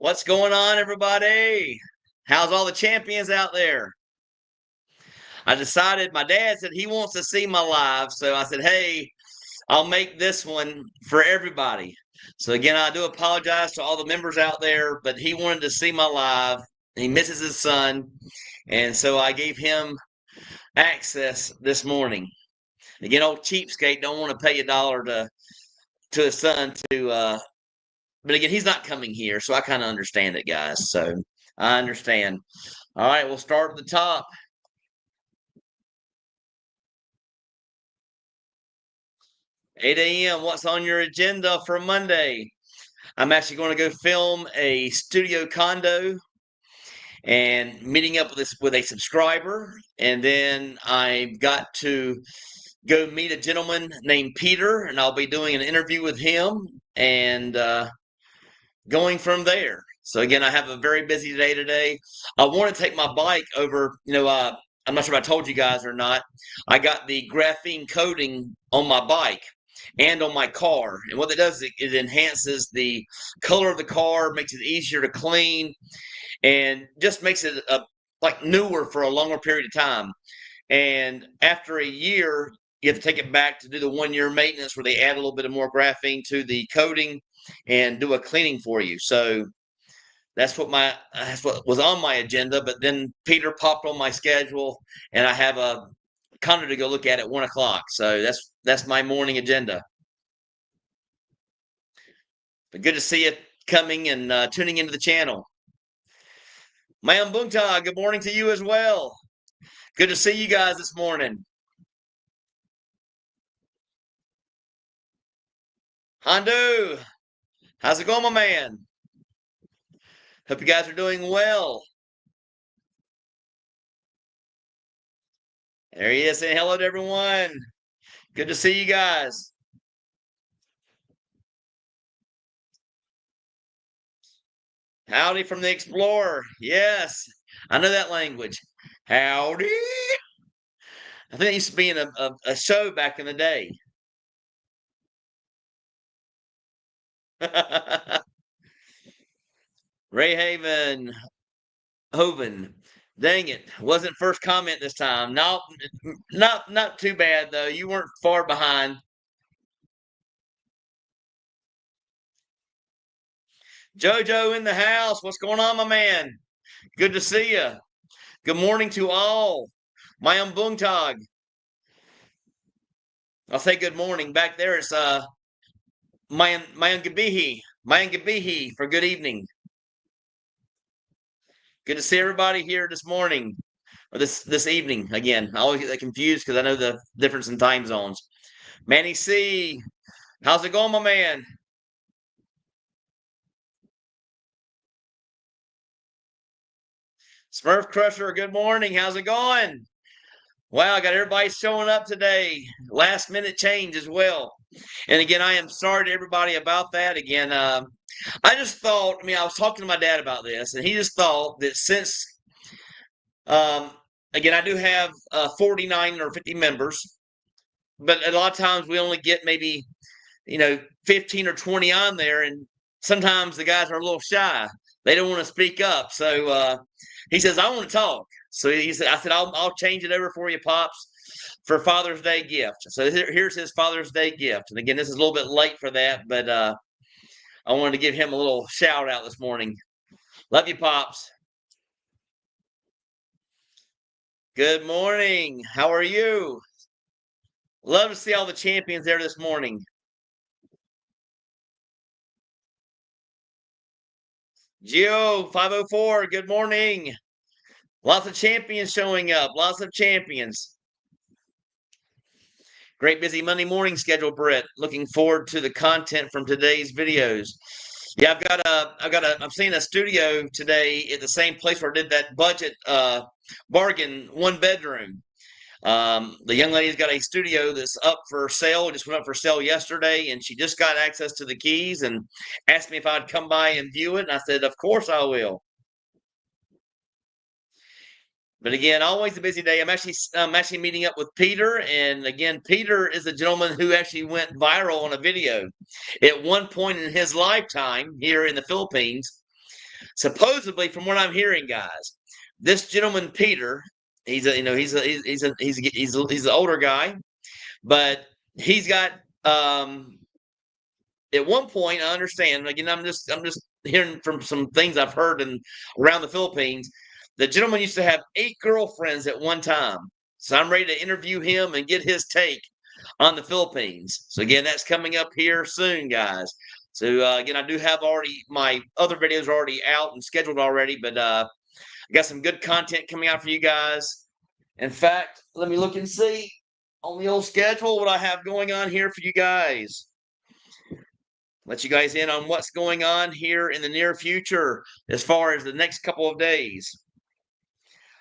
What's going on, everybody? How's all the champions out there? I decided my dad said he wants to see my live, so I said, hey, I'll make this one for everybody. So, again, I do apologize to all the members out there, but he wanted to see my live. He misses his son, and so I gave him access this morning. Again, old cheapskate don't want to pay $1 to his son but again, he's not coming here, so I kind of understand it, guys. So I understand. All right, we'll start at the top. 8 a.m. What's on your agenda for Monday? I'm actually going to go film a studio condo and meeting up with a subscriber, and then I've got to go meet a gentleman named Peter, and I'll be doing an interview with him and going from there. So again, I have a very busy day today. I want to take my bike over. I'm not sure if I told you guys or not. I got the graphene coating on my bike and on my car, and what it does is it enhances the color of the car, makes it easier to clean, and just makes it like newer for a longer period of time. And after a year, you have to take it back to do the 1 year maintenance where they add a little bit of more graphene to the coating and do a cleaning for you. So that's what was on my agenda. But then Peter popped on my schedule, and I have a condo to go look at 1 o'clock. So that's my morning agenda. But good to see you coming and tuning into the channel. Mayam Bungta, good morning to you as well. Good to see you guys this morning. Hondo, how's it going, my man? Hope you guys are doing well. There he is saying hello to everyone. Good to see you guys. Howdy from the Explorer. Yes, I know that language. Howdy. I think it used to be in a show back in the day. Ray Haven, Hoven. Dang it. Wasn't first comment this time. No, not too bad though. You weren't far behind. Jojo in the house. What's going on, my man? Good to see you. Good morning to all. Mayam Bungtag. I'll say good morning. Back there it's Mayan Gabihi. Mayan Gabihi for good evening. Good to see everybody here this morning. Or this evening again. I always get that confused because I know the difference in time zones. Manny C. How's it going, my man? Smurf Crusher, good morning. How's it going? Wow, I got everybody showing up today. Last minute change as well. And again, I am sorry to everybody about that. Again, I just thought, I was talking to my dad about this, and he just thought that since, um, again, I do have 49 or 50 members, but a lot of times we only get maybe, 15 or 20 on there, and sometimes the guys are a little shy. They don't want to speak up. So he says, I want to talk. So I said, I'll change it over for you, Pops, for Father's Day gift. So here's his Father's Day gift. And again, this is a little bit late for that, but I wanted to give him a little shout out this morning. Love you, Pops. Good morning. How are you? Love to see all the champions there this morning. Gio 504, good morning. Lots of champions showing up. Lots of champions. Great busy Monday morning schedule, Brett. Looking forward to the content from today's videos. Yeah, I'm seeing a studio today at the same place where I did that budget bargain 1 bedroom. The young lady's got a studio that's up for sale. It just went up for sale yesterday, and she just got access to the keys and asked me if I'd come by and view it. And I said, of course I will. But again, always a busy day. I'm actually meeting up with Peter, and again, Peter is a gentleman who actually went viral on a video. At one point in his lifetime here in the Philippines, Supposedly, from what I'm hearing, guys, this gentleman Peter, he's an older guy, but he's got at one point, I understand. Again, I'm just hearing from some things I've heard around the Philippines. The gentleman used to have 8 girlfriends at one time. So I'm ready to interview him and get his take on the Philippines. So again, that's coming up here soon, guys. So again, I do have already my other videos are already out and scheduled already, but I got some good content coming out for you guys. In fact, let me look and see on the old schedule what I have going on here for you guys. Let you guys in on what's going on here in the near future as far as the next couple of days.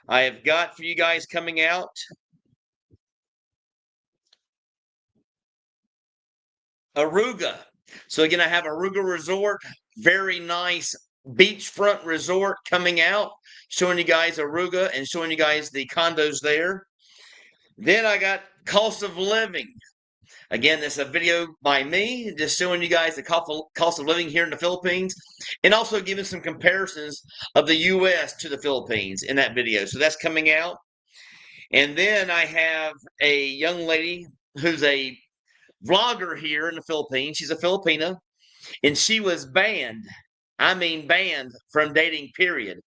I have got for you guys coming out Aruga. So again, I have Aruga Resort, very nice beachfront resort coming out, showing you guys Aruga and showing you guys the condos there. Then I got cost of living. Again, this is a video by me, just showing you guys the cost of living here in the Philippines, and also giving some comparisons of the U.S. to the Philippines in that video. So that's coming out. And then I have a young lady who's a vlogger here in the Philippines. She's a Filipina, and she was banned. I mean, banned from dating, period.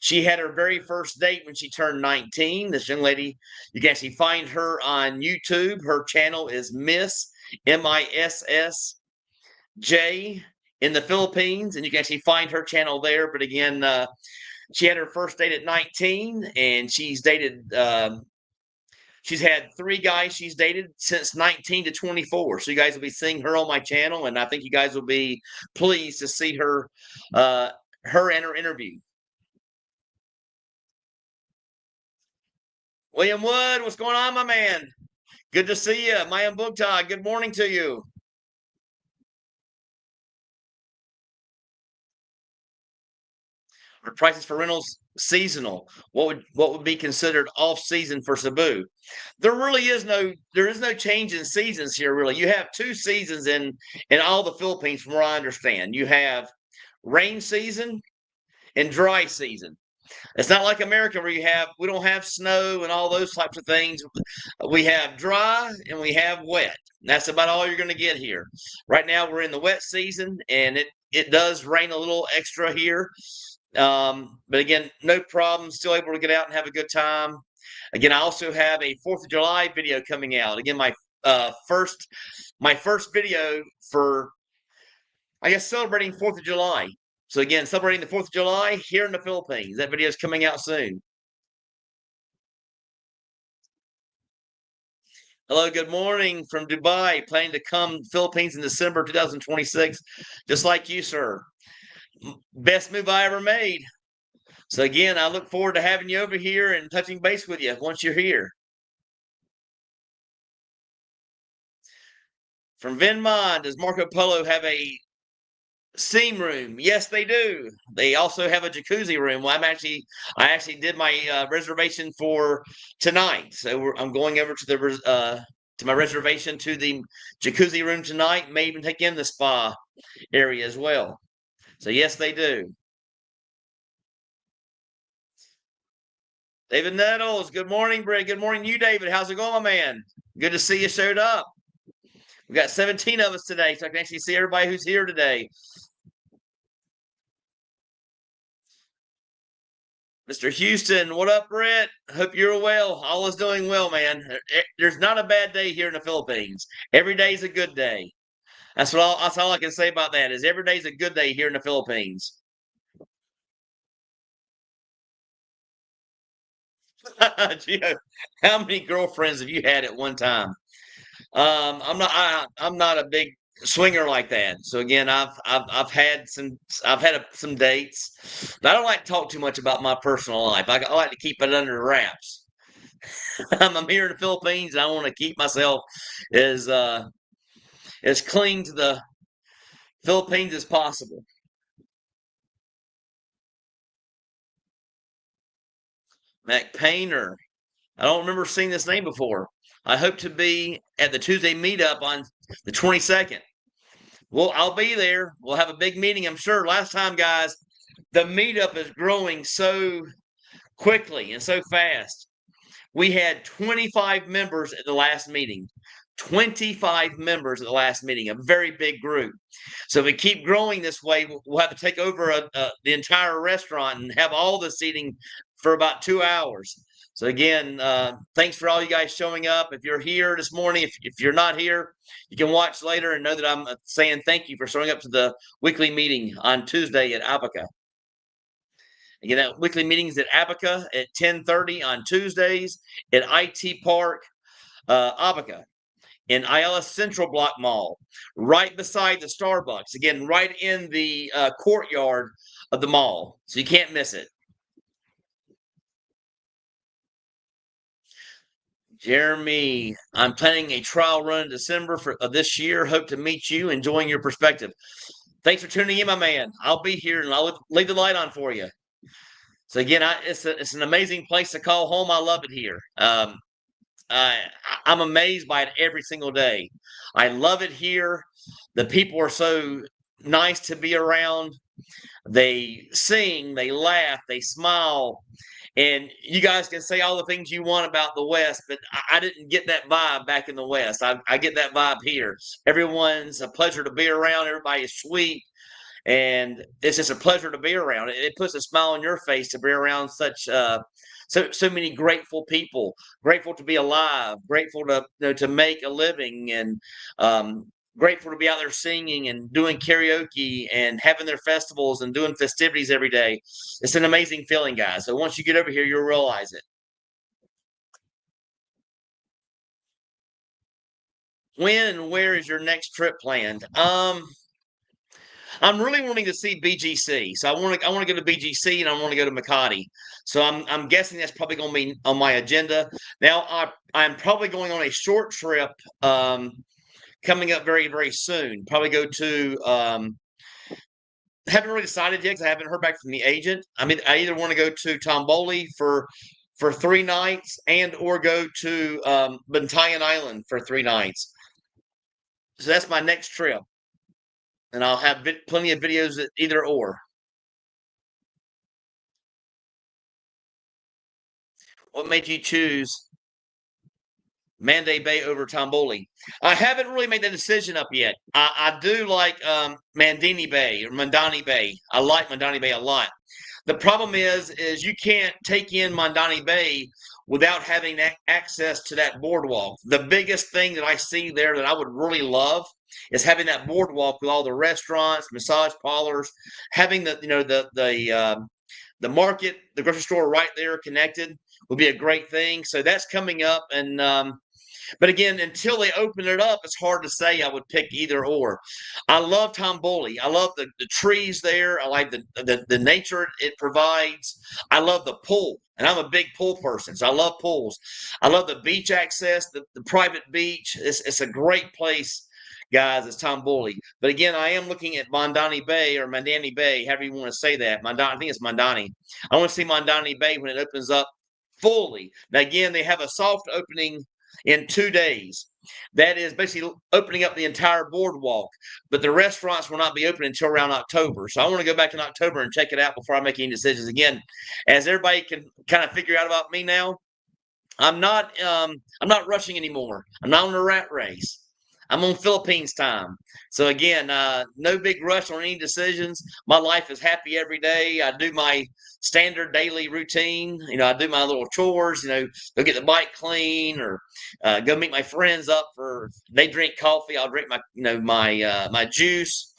She had her very first date when she turned 19. This young lady, you can actually find her on YouTube. Her channel is Miss MISSJ in the Philippines, and you can actually find her channel there. But again, she had her first date at 19, and she's dated. She's had 3 guys she's dated since 19 to 24. So you guys will be seeing her on my channel, and I think you guys will be pleased to see her, and her interview. William Wood, what's going on, my man? Good to see you. Mayam Bugta, good morning to you. Are prices for rentals seasonal? What would be considered off season for Cebu? There is no change in seasons here really. You have 2 seasons in all the Philippines from what I understand. You have rain season and dry season. It's not like America where we don't have snow and all those types of things. We have dry and we have wet. That's about all you're going to get here. Right now we're in the wet season, and it does rain a little extra here. But again, no problem. Still able to get out and have a good time. Again, I also have a 4th of July video coming out. Again, my first video for, I guess, celebrating 4th of July. So again, celebrating the 4th of July here in the Philippines. That video is coming out soon. Hello, good morning from Dubai. Planning to come Philippines in December 2026, just like you, sir. Best move I ever made. So again, I look forward to having you over here and touching base with you once you're here. From Venmon, does Marco Polo have a steam room? Yes, they do. They also have a jacuzzi room. Well, I actually did my reservation for tonight, so I'm going over to my reservation to the jacuzzi room tonight. May even take in the spa area as well. So yes, they do. David Nettles, good morning, Brett. Good morning, you, David. How's it going, my man? Good to see you showed up. We've got 17 of us today, so I can actually see everybody who's here today. Mr. Houston, what up, Brett? Hope you're well. All is doing well, man. There's not a bad day here in the Philippines. Every day's a good day. That's all I can say about that is every day's a good day here in the Philippines. Gio, how many girlfriends have you had at one time? I'm not a big swinger like that. So again, I've had some dates. But I don't like to talk too much about my personal life. I like to keep it under wraps. I'm here in the Philippines, and I want to keep myself as clean to the Philippines as possible. Mac Painter. I don't remember seeing this name before. I hope to be at the Tuesday meetup on the 22nd. Well, I'll be there. We'll have a big meeting, I'm sure. Last time, guys, the meetup is growing so quickly and so fast. We had 25 members at the last meeting. 25 members at the last meeting, a very big group. So if we keep growing this way, we'll have to take over the entire restaurant and have all the seating for about 2 hours. So again, thanks for all you guys showing up. If you're here this morning, if you're not here, you can watch later and know that I'm saying thank you for showing up to the weekly meeting on Tuesday at Abaca. Again, that weekly meetings at Abaca at 10:30 on Tuesdays at IT Park, Abaca in Ayala Central Block Mall, right beside the Starbucks. Again, right in the courtyard of the mall, so you can't miss it. Jeremy, I'm planning a trial run in December of this year. Hope to meet you, enjoying your perspective. Thanks for tuning in, my man. I'll be here and I'll leave the light on for you. So again, it's an amazing place to call home. I love it here. I'm amazed by it every single day. I love it here. The people are so nice to be around. They sing, they laugh, they smile. And you guys can say all the things you want about the West, but I didn't get that vibe back in the West. I get that vibe here. Everyone's a pleasure to be around. Everybody is sweet. And it's just a pleasure to be around. It puts a smile on your face to be around such so many grateful people, grateful to be alive, grateful to make a living, and grateful to be out there singing and doing karaoke and having their festivals and doing festivities every day. It's an amazing feeling, guys. So once you get over here, you'll realize it. When and where is your next trip planned? I'm really wanting to see BGC. So I want to go to BGC and I want to go to Makati. So I'm guessing that's probably going to be on my agenda. Now I'm probably going on a short trip coming up very, very soon. Probably go to haven't really decided yet because I haven't heard back from the agent. I mean, I either want to go to Tomboli for 3 nights and or go to Bantayan Island for 3 nights. So that's my next trip, and I'll have plenty of videos at either or. What made you choose Mandalay Bay over Tomboli? I haven't really made the decision up yet. I do like Mandini Bay or Mandani Bay. I like Mandani Bay a lot. The problem is you can't take in Mandani Bay without having access to that boardwalk. The biggest thing that I see there that I would really love is having that boardwalk with all the restaurants, massage parlors, having the market, the grocery store right there connected would be a great thing. So that's coming up, and but again, until they open it up, it's hard to say I would pick either or. I love Tomboli. I love the trees there. I like the nature it provides. I love the pool, and I'm a big pool person, so I love pools. I love the beach access, the private beach. It's a great place, guys. It's Tomboli. But again, I am looking at Mandani Bay or Mandani Bay, however you want to say that. I think it's Mandani. I want to see Mandani Bay when it opens up fully. Now, again, they have a soft opening in 2 days. That is basically opening up the entire boardwalk, but the restaurants will not be open until around October. So I want to go back in October and check it out before I make any decisions. Again, as everybody can kind of figure out about me now, I'm not rushing anymore. I'm not on a rat race. I'm on Philippines time. So again, no big rush on any decisions. My life is happy every day. I do my standard daily routine. I do my little chores. Go get the bike clean or go meet my friends up for. They drink coffee. I'll drink my juice.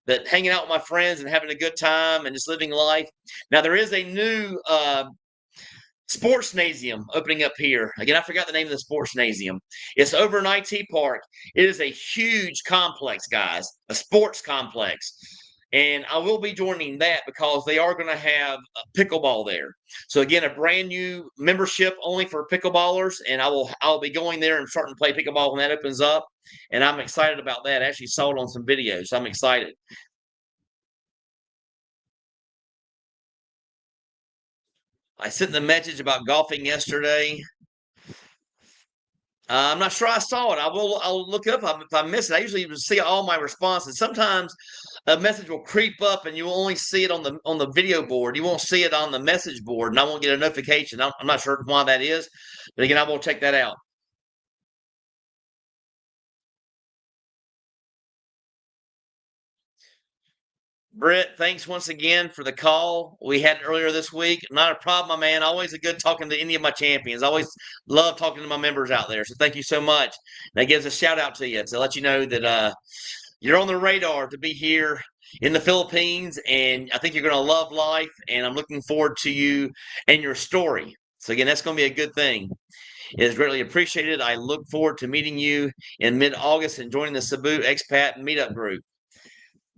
But hanging out with my friends and having a good time and just living life. Now there is a new Sportsnasium opening up here. Again, I forgot the name of the Sportsnasium. It's over in IT Park. It is a huge complex, guys, a sports complex. And I will be joining that because they are going to have pickleball there. So again, a brand new membership only for pickleballers, and I'll be going there and starting to play pickleball when that opens up. And I'm excited about that. I actually saw it on some videos. So I'm excited. I sent the message about golfing yesterday. I'm not sure I saw it. I'll look it up if I miss it. I usually see all my responses. Sometimes a message will creep up and you will only see it on the video board. You won't see it on the message board, and I won't get a notification. I'm not sure why that is, but again, I will check that out. Britt, thanks once again for the call we had earlier this week. Not a problem, my man. Always a good talking to any of my champions. Always love talking to my members out there. So thank you so much. That gives a shout out to you to let you know that you're on the radar to be here in the Philippines, and I think you're going to love life. And I'm looking forward to you and your story. So again, that's going to be a good thing. It is greatly appreciated. I look forward to meeting you in mid-August and joining the Cebu Expat Meetup Group.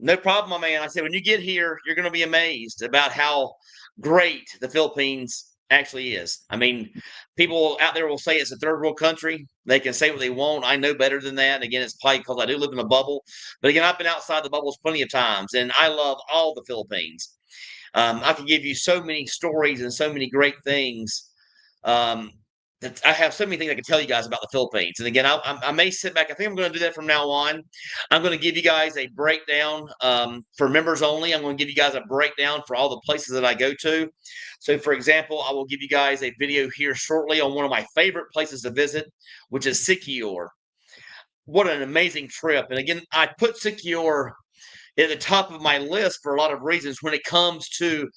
No problem, my man. I said, when you get here, you're going to be amazed about how great the Philippines actually is. I mean, people out there will say it's a third world country. They can say what they want. I know better than that. And again, it's probably because I do live in a bubble. But again, I've been outside the bubbles plenty of times, and I love all the Philippines. I can give you so many stories and so many great things. Um, I have so many things I can tell you guys about the Philippines. And again, I may sit back. I think I'm going to do that from now on. I'm going to give you guys a breakdown for members only. I'm going to give you guys a breakdown for all the places that I go to. So, for example, I will give you guys a video here shortly on one of my favorite places to visit, which is Siquijor. What an amazing trip. And again, I put Siquijor at the top of my list for a lot of reasons when it comes to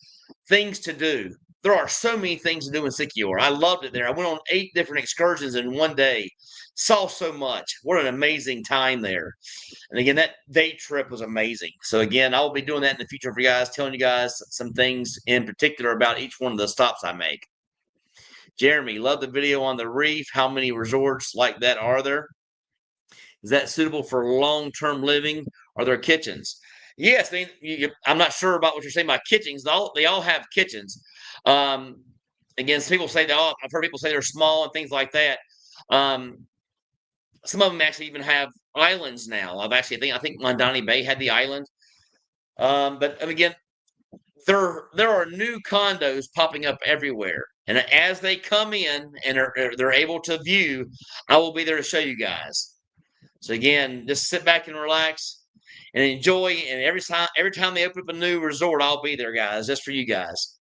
things to do. There are so many things to do in Siquijor. I loved it there. I went on 8 different excursions in one day. Saw so much. What an amazing time there. And again, that day trip was amazing. So again, I will be doing that in the future for you guys, telling you guys some things in particular about each one of the stops I make. Jeremy, love the video on the reef. How many resorts like that are there? Is that suitable for long-term living? Are there kitchens? Yes, I mean, I'm not sure about what you're saying about kitchens. They all have kitchens. Um, again, people say I've heard people say they're small and things like that. Some of them actually even have islands now. I think Mondani Bay had the island. But again, there are new condos popping up everywhere, and as they come in and they're able to view, I will be there to show you guys. So again, just sit back and relax and enjoy. And every time they open up a new resort, I'll be there, guys, just for you guys.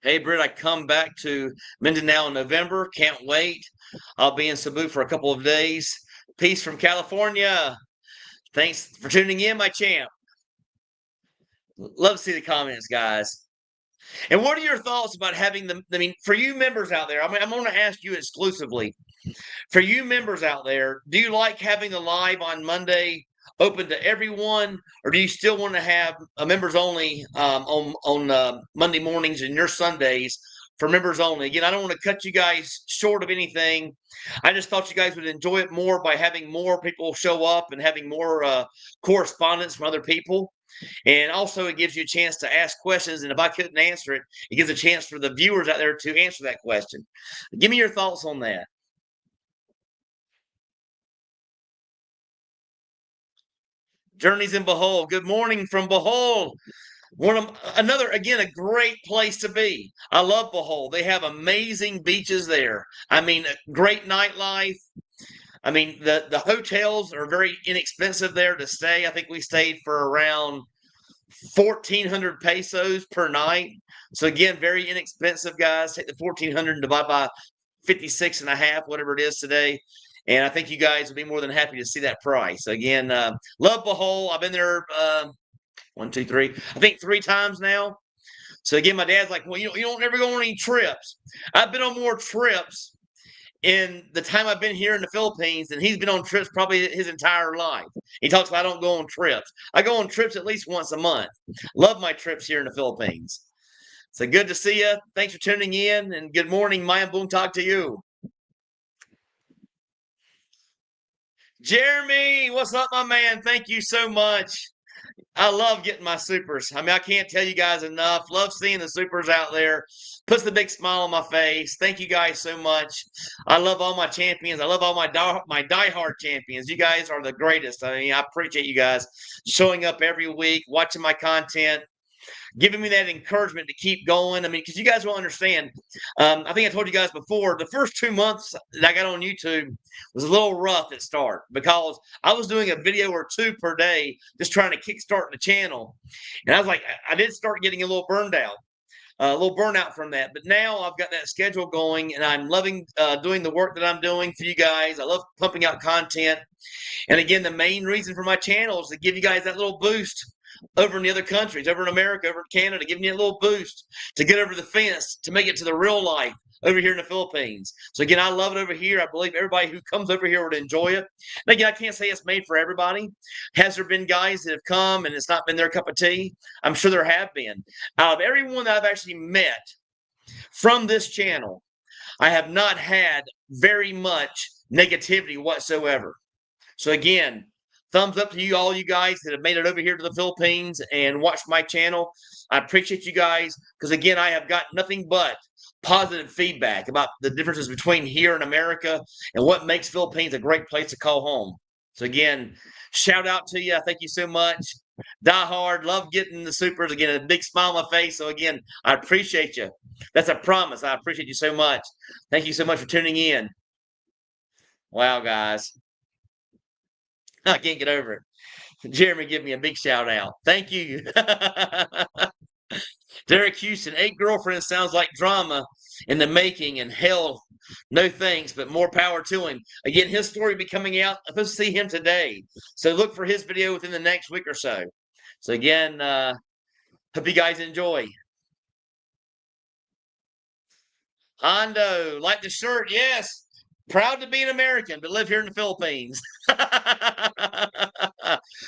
Hey, Britt, I come back to Mindanao in November. Can't wait. I'll be in Cebu for a couple of days. Peace from California. Thanks for tuning in, my champ. Love to see the comments, guys. And what are your thoughts about having them? I mean, for you members out there, I'm going to ask you exclusively. For you members out there, do you like having the live on Monday open to everyone, or do you still want to have a members only on Monday mornings and your Sundays for members only? Again, I don't want to cut you guys short of anything. I just thought you guys would enjoy it more by having more people show up and having more correspondence from other people. And also, it gives you a chance to ask questions. And if I couldn't answer it, it gives a chance for the viewers out there to answer that question. Give me your thoughts on that. Journeys in Bohol. Good morning from Bohol. Another again a great place to be. I love Bohol. They have amazing beaches there. I mean, great nightlife. I mean, the hotels are very inexpensive there to stay. I think we stayed for around 1,400 pesos per night. So again, very inexpensive, guys. Take the 1,400 and divide by 56 and a half, whatever it is today. And I think you guys will be more than happy to see that price. Again, love Bohol. I've been there one, two, three. I think 3 times now. So again, my dad's like, well, you don't ever go on any trips. I've been on more trips in the time I've been here in the Philippines than he's been on trips probably his entire life. He talks about I don't go on trips. I go on trips at least once a month. Love my trips here in the Philippines. So good to see you. Thanks for tuning in, and good morning, Maya Buntag to you. Jeremy, what's up, my man? Thank you so much. I love getting my supers. I mean, I can't tell you guys enough. Love seeing the supers out there. Puts the big smile on my face. Thank you guys so much. I love all my champions. I love all my diehard champions. You guys are the greatest. I mean, I appreciate you guys showing up every week, watching my content. giving me that encouragement to keep going. I mean, because you guys will understand. I think I told you guys before, the first 2 months that I got on YouTube was a little rough at start because I was doing a video or two per day, just trying to kickstart the channel. And I was like, I did start getting a little burned out. A little burnout from that, but now I've got that schedule going, and I'm loving doing the work that I'm doing for you guys. I love pumping out content, and again, the main reason for my channel is to give you guys that little boost over in the other countries, over in America, over in Canada, giving you a little boost to get over the fence, to make it to the real life over here in the Philippines. So again, I love it over here. I believe everybody who comes over here would enjoy it. And again, I can't say it's made for everybody. Has there been guys that have come and it's not been their cup of tea? I'm sure there have been. Out of everyone that I've actually met from this channel, I have not had very much negativity whatsoever. So again, thumbs up to you, all you guys that have made it over here to the Philippines and watched my channel. I appreciate you guys because, again, I have got nothing but positive feedback about the differences between here and America and what makes Philippines a great place to call home. So again, shout out to you. Thank you so much. Die hard. Love getting the supers. Again, a big smile on my face. So again, I appreciate you. That's a promise. I appreciate you so much. Thank you so much for tuning in. Wow, guys. I can't get over it. Jeremy, give me a big shout out. Thank you. Derek Houston, 8 girlfriends sounds like drama in the making, and hell, no thanks, but more power to him. Again, his story will be coming out. I'm supposed to see him today. So look for his video within the next week or so. So again, hope you guys enjoy. Hondo, like the shirt, yes. Proud to be an American, but live here in the Philippines.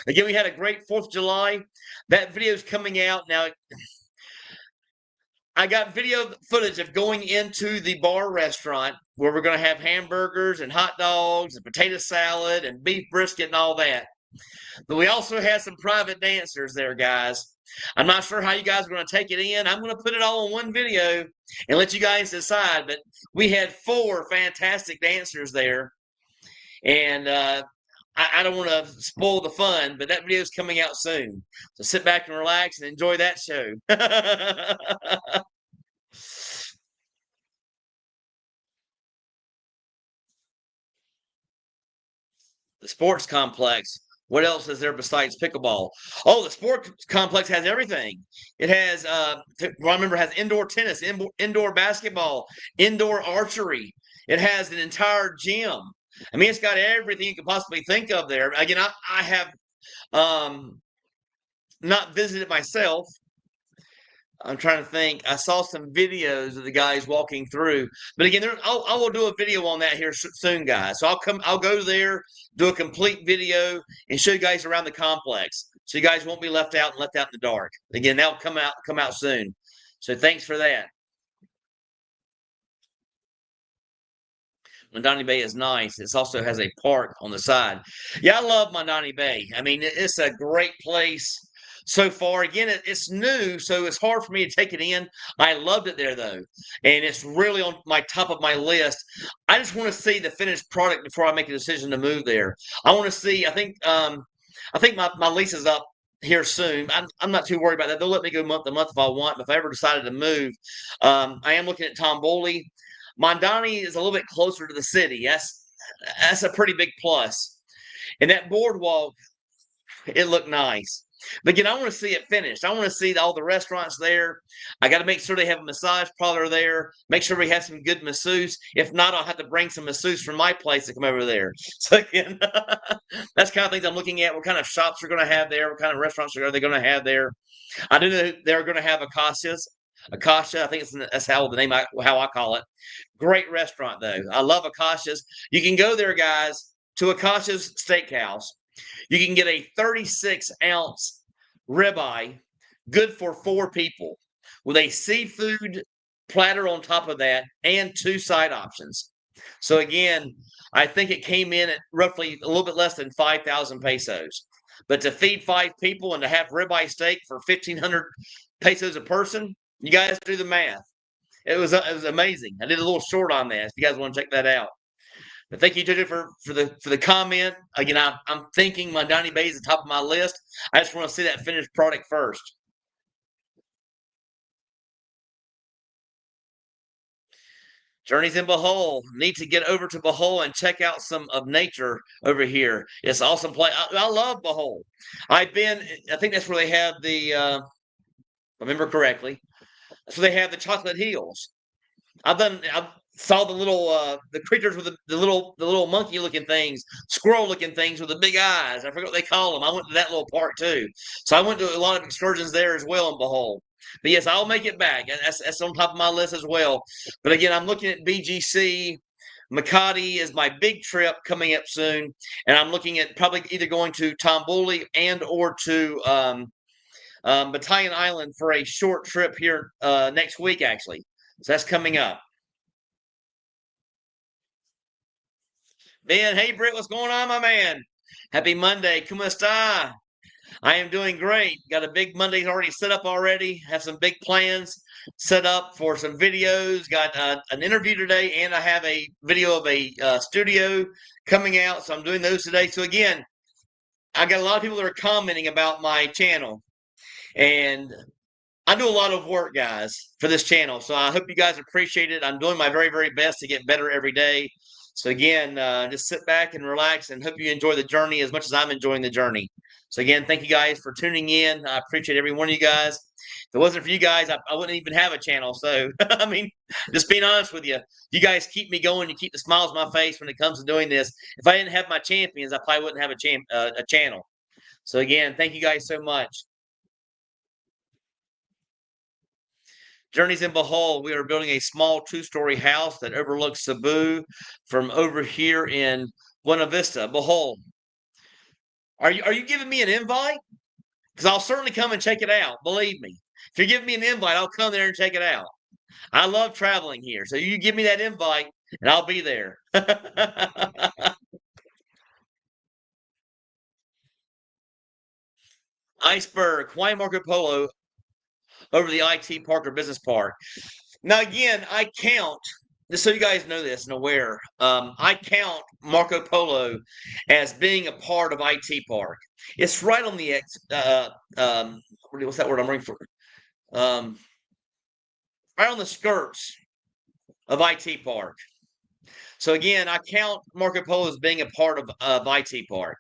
Again, we had a great 4th of July. That video is coming out now. I got video footage of going into the bar restaurant where we're going to have hamburgers and hot dogs and potato salad and beef brisket and all that. But we also had some private dancers there, guys. I'm not sure how you guys are going to take it in. I'm going to put it all in one video and let you guys decide. But we had 4 fantastic dancers there. And I don't want to spoil the fun, but that video is coming out soon. So sit back and relax and enjoy that show. The sports complex. What else is there besides pickleball? Oh, the sports complex has everything. It has, I remember, it has indoor tennis, indoor basketball, indoor archery. It has an entire gym. I mean, it's got everything you could possibly think of there. Again, I have not visited myself. I'm trying to think. I saw some videos of the guys walking through, but again, I will do a video on that here soon, guys. So I'll go there, do a complete video, and show you guys around the complex, so you guys won't be left out in the dark. Again, that'll come out soon. So thanks for that. Mondani Bay is nice. It also has a park on the side. Yeah, I love Mondani Bay. I mean, it's a great place so far. Again, it's new, so it's hard for me to take it in. I loved it there, though, and it's really on my top of my list. I just want to see the finished product before I make a decision to move there. I want to see. I think my lease is up here soon. I'm not too worried about that. They'll let me go month to month if I want. But if I ever decided to move, I am looking at Tomboli. Mondani is a little bit closer to the city. That's a pretty big plus. And that boardwalk, it looked nice. But again, I want to see it finished. I want to see all the restaurants there. I got to make sure they have a massage parlor there. Make sure we have some good masseuse. If not, I'll have to bring some masseuse from my place to come over there. So again, that's kind of things I'm looking at. What kind of shops are going to have there? What kind of restaurants are they going to have there? I do know they're going to have Akasha's. Akasha, I think that's how I call it. Great restaurant though. I love Akasha's. You can go there, guys, to Akasha's Steakhouse. You can get a 36-ounce ribeye, good for 4 people, with a seafood platter on top of that and 2 side options. So again, I think it came in at roughly a little bit less than 5,000 pesos. But to feed 5 people and to have ribeye steak for 1,500 pesos a person, you guys do the math. It was amazing. I did a little short on that. If you guys want to check that out. But thank you, JJ, for the comment. Again, I'm thinking Mondani Bay is the top of my list. I just want to see that finished product first. Journeys in Bohol. Need to get over to Bohol and check out some of nature over here. It's awesome place. I love Bohol. I've been. I think that's where they have the. Remember correctly. So they have the chocolate hills. I saw the creatures with the little monkey looking things, squirrel looking things with the big eyes. I forget what they call them. I went to that little park too. So I went to a lot of excursions there as well in Bohol. But yes, I'll make it back. That's on top of my list as well. But again, I'm looking at BGC. Makati is my big trip coming up soon, and I'm looking at probably either going to Tamboli and or to Battalion Island for a short trip here next week, actually. So that's coming up. Ben, hey Britt, what's going on, my man? Happy Monday. ¿Cómo está? I am doing great. Got a big Monday already set up already. Have some big plans set up for some videos. Got an interview today, and I have a video of a studio coming out. So I'm doing those today. So again, I got a lot of people that are commenting about my channel, and I do a lot of work, guys, for this channel. So I hope you guys appreciate it. I'm doing my very, very best to get better every day. So again, just sit back and relax and hope you enjoy the journey as much as I'm enjoying the journey. So again, thank you guys for tuning in. I appreciate every one of you guys. If it wasn't for you guys, I wouldn't even have a channel. So, I mean, just being honest with you, you guys keep me going. You keep the smiles on my face when it comes to doing this. If I didn't have my champions, I probably wouldn't have a channel. So again, thank you guys so much. Journeys in Bohol, we are building a small 2-story house that overlooks Cebu from over here in Buena Vista, Bohol. Are you giving me an invite? Because I'll certainly come and check it out. Believe me. If you're giving me an invite, I'll come there and check it out. I love traveling here. So you give me that invite and I'll be there. Iceberg, Hawaii Marco Polo over the IT Park or Business Park. Now, again, I count, just so you guys know this and aware, I count Marco Polo as being a part of IT Park. It's right on the what's that word I'm looking for? Right on the skirts of IT Park. So again, I count Marco Polo as being a part of IT Park.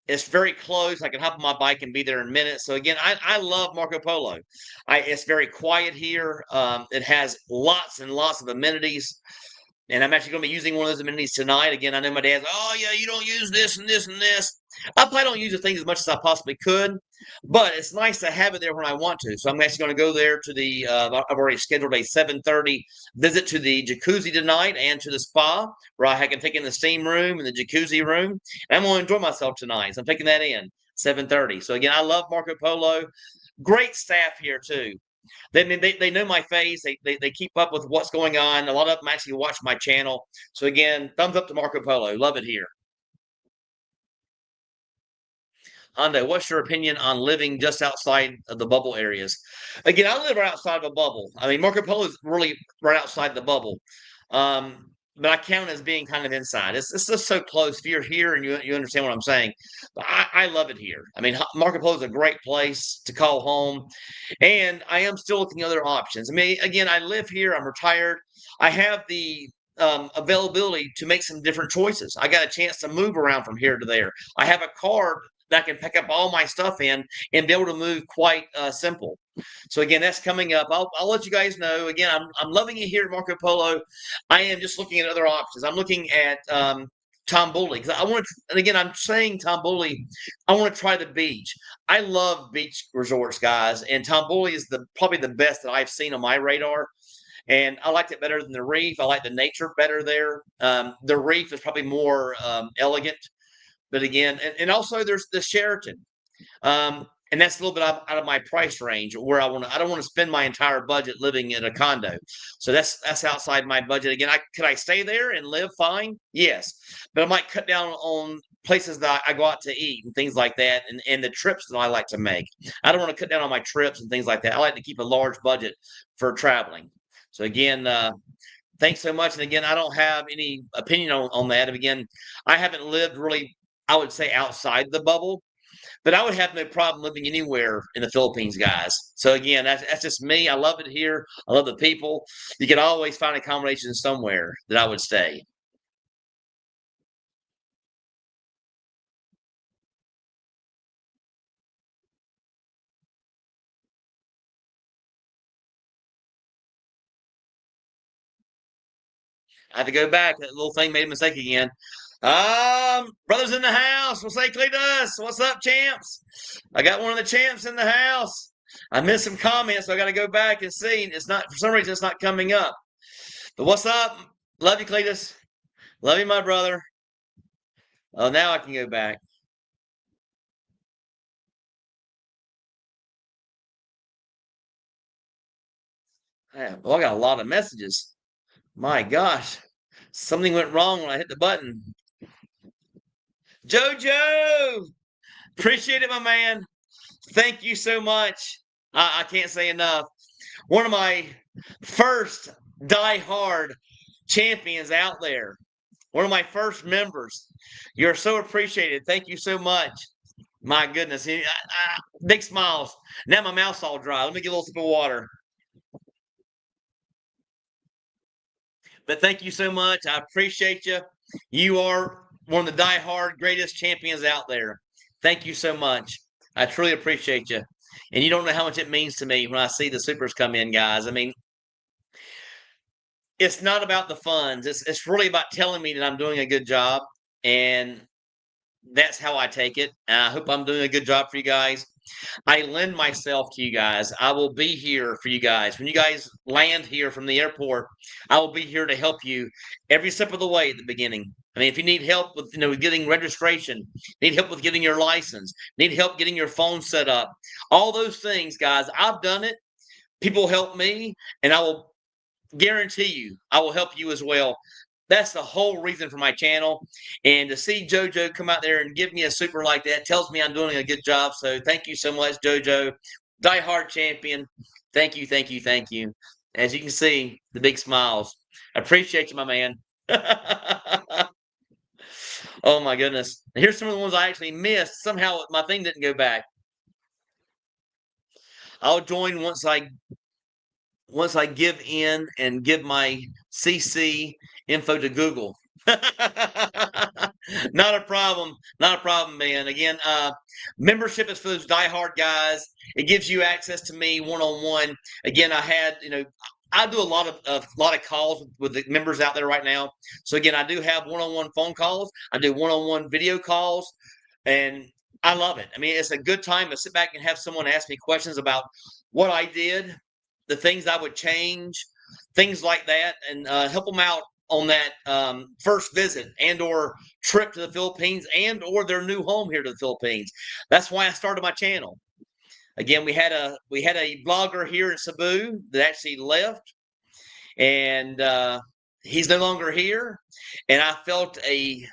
It's very close. I can hop on my bike and be there in minutes. So again, I love Marco Polo. It's very quiet here. It has lots and lots of amenities. And I'm actually going to be using one of those amenities tonight. Again, I know my dad's, oh, yeah, you don't use this and this and this. I probably don't use the things as much as I possibly could, but it's nice to have it there when I want to. So I'm actually going to go there to the, I've already scheduled a 7:30 visit to the jacuzzi tonight and to the spa where I can take in the steam room and the jacuzzi room. And I'm going to enjoy myself tonight. So I'm taking that in 7:30. So again, I love Marco Polo. Great staff here too. They know my face. They keep up with what's going on. A lot of them actually watch my channel. So again, thumbs up to Marco Polo. Love it here. Hondo, what's your opinion on living just outside of the bubble areas? Again, I live right outside of a bubble. I mean, Marco Polo is really right outside the bubble. But I count as being kind of inside. It's just so close. If you're here and you understand what I'm saying, but I love it here. I mean, Marco Polo is a great place to call home, and I am still looking at other options. I mean, again, I live here. I'm retired. I have the availability to make some different choices. I got a chance to move around from here to there. I have a car that I can pick up all my stuff in and be able to move quite simple. So again, that's coming up. I'll let you guys know. Again, I'm loving it here at Marco Polo. I am just looking at other options. I'm looking at Tamboli because I want to. And again, I'm saying Tamboli. I want to try the beach. I love beach resorts, guys, and Tamboli is probably the best that I've seen on my radar. And I liked it better than the Reef. I like the nature better there. The Reef is probably more elegant, but again, and also there's the Sheraton. And that's a little bit out of my price range where I don't want to spend my entire budget living in a condo. So that's outside my budget. Again, could I stay there and live fine? Yes. But I might cut down on places that I go out to eat and things like that and the trips that I like to make. I don't want to cut down on my trips and things like that. I like to keep a large budget for traveling. So again, thanks so much. And again, I don't have any opinion on that. And again, I haven't lived really, I would say, outside the bubble. but I would have no problem living anywhere in the Philippines, guys. So again, that's just me. I love it here. I love the people. You can always find accommodation somewhere that I would stay. I had to go back. That little thing made a mistake again. Brothers in the house. We'll say Cletus. What's up, champs? I got one of the champs in the house. I missed some comments, so I got to go back and see. It's not, for some reason, it's not coming up. But what's up? Love you, Cletus. Love you, my brother. Oh, now I can go back. Man, well, I got a lot of messages. My gosh. Something went wrong when I hit the button. Jojo! Appreciate it, my man. Thank you so much. I can't say enough. One of my first die-hard champions out there. One of my first members. You're so appreciated. Thank you so much. My goodness. Big smiles. Now my mouth's all dry. Let me get a little sip of water. But thank you so much. I appreciate you. You are one of the die-hard greatest champions out there. Thank you so much. I truly appreciate you. And you don't know how much it means to me when I see the supers come in, guys. I mean, it's not about the funds. It's really about telling me that I'm doing a good job, and that's how I take it. I hope I'm doing a good job for you guys. I lend myself to you guys. I will be here for you guys. When you guys land here from the airport, I will be here to help you every step of the way at the beginning. I mean, if you need help with getting registration, need help with getting your license, need help getting your phone set up, all those things, guys, I've done it. People help me, and I will guarantee you I will help you as well. That's the whole reason for my channel. And to see JoJo come out there and give me a super like that tells me I'm doing a good job. So thank you so much, JoJo. Die Hard champion. Thank you, thank you, thank you. As you can see, the big smiles. I appreciate you, my man. Oh my goodness. Here's some of the ones I actually missed. Somehow my thing didn't go back. I'll join once I give in and give my CC info to Google. Not a problem. Not a problem, man. Again, membership is for those diehard guys. It gives you access to me one on one. Again, I do a lot of calls with the members out there right now. So again, I do have one on one phone calls. I do one on one video calls, and I love it. I mean, it's a good time to sit back and have someone ask me questions about what I did, the things I would change, things like that, and help them out on that first visit and or trip to the Philippines and or their new home here to the Philippines. That's why I started my channel. Again, we had a blogger here in Cebu that actually left, and he's no longer here. And I felt a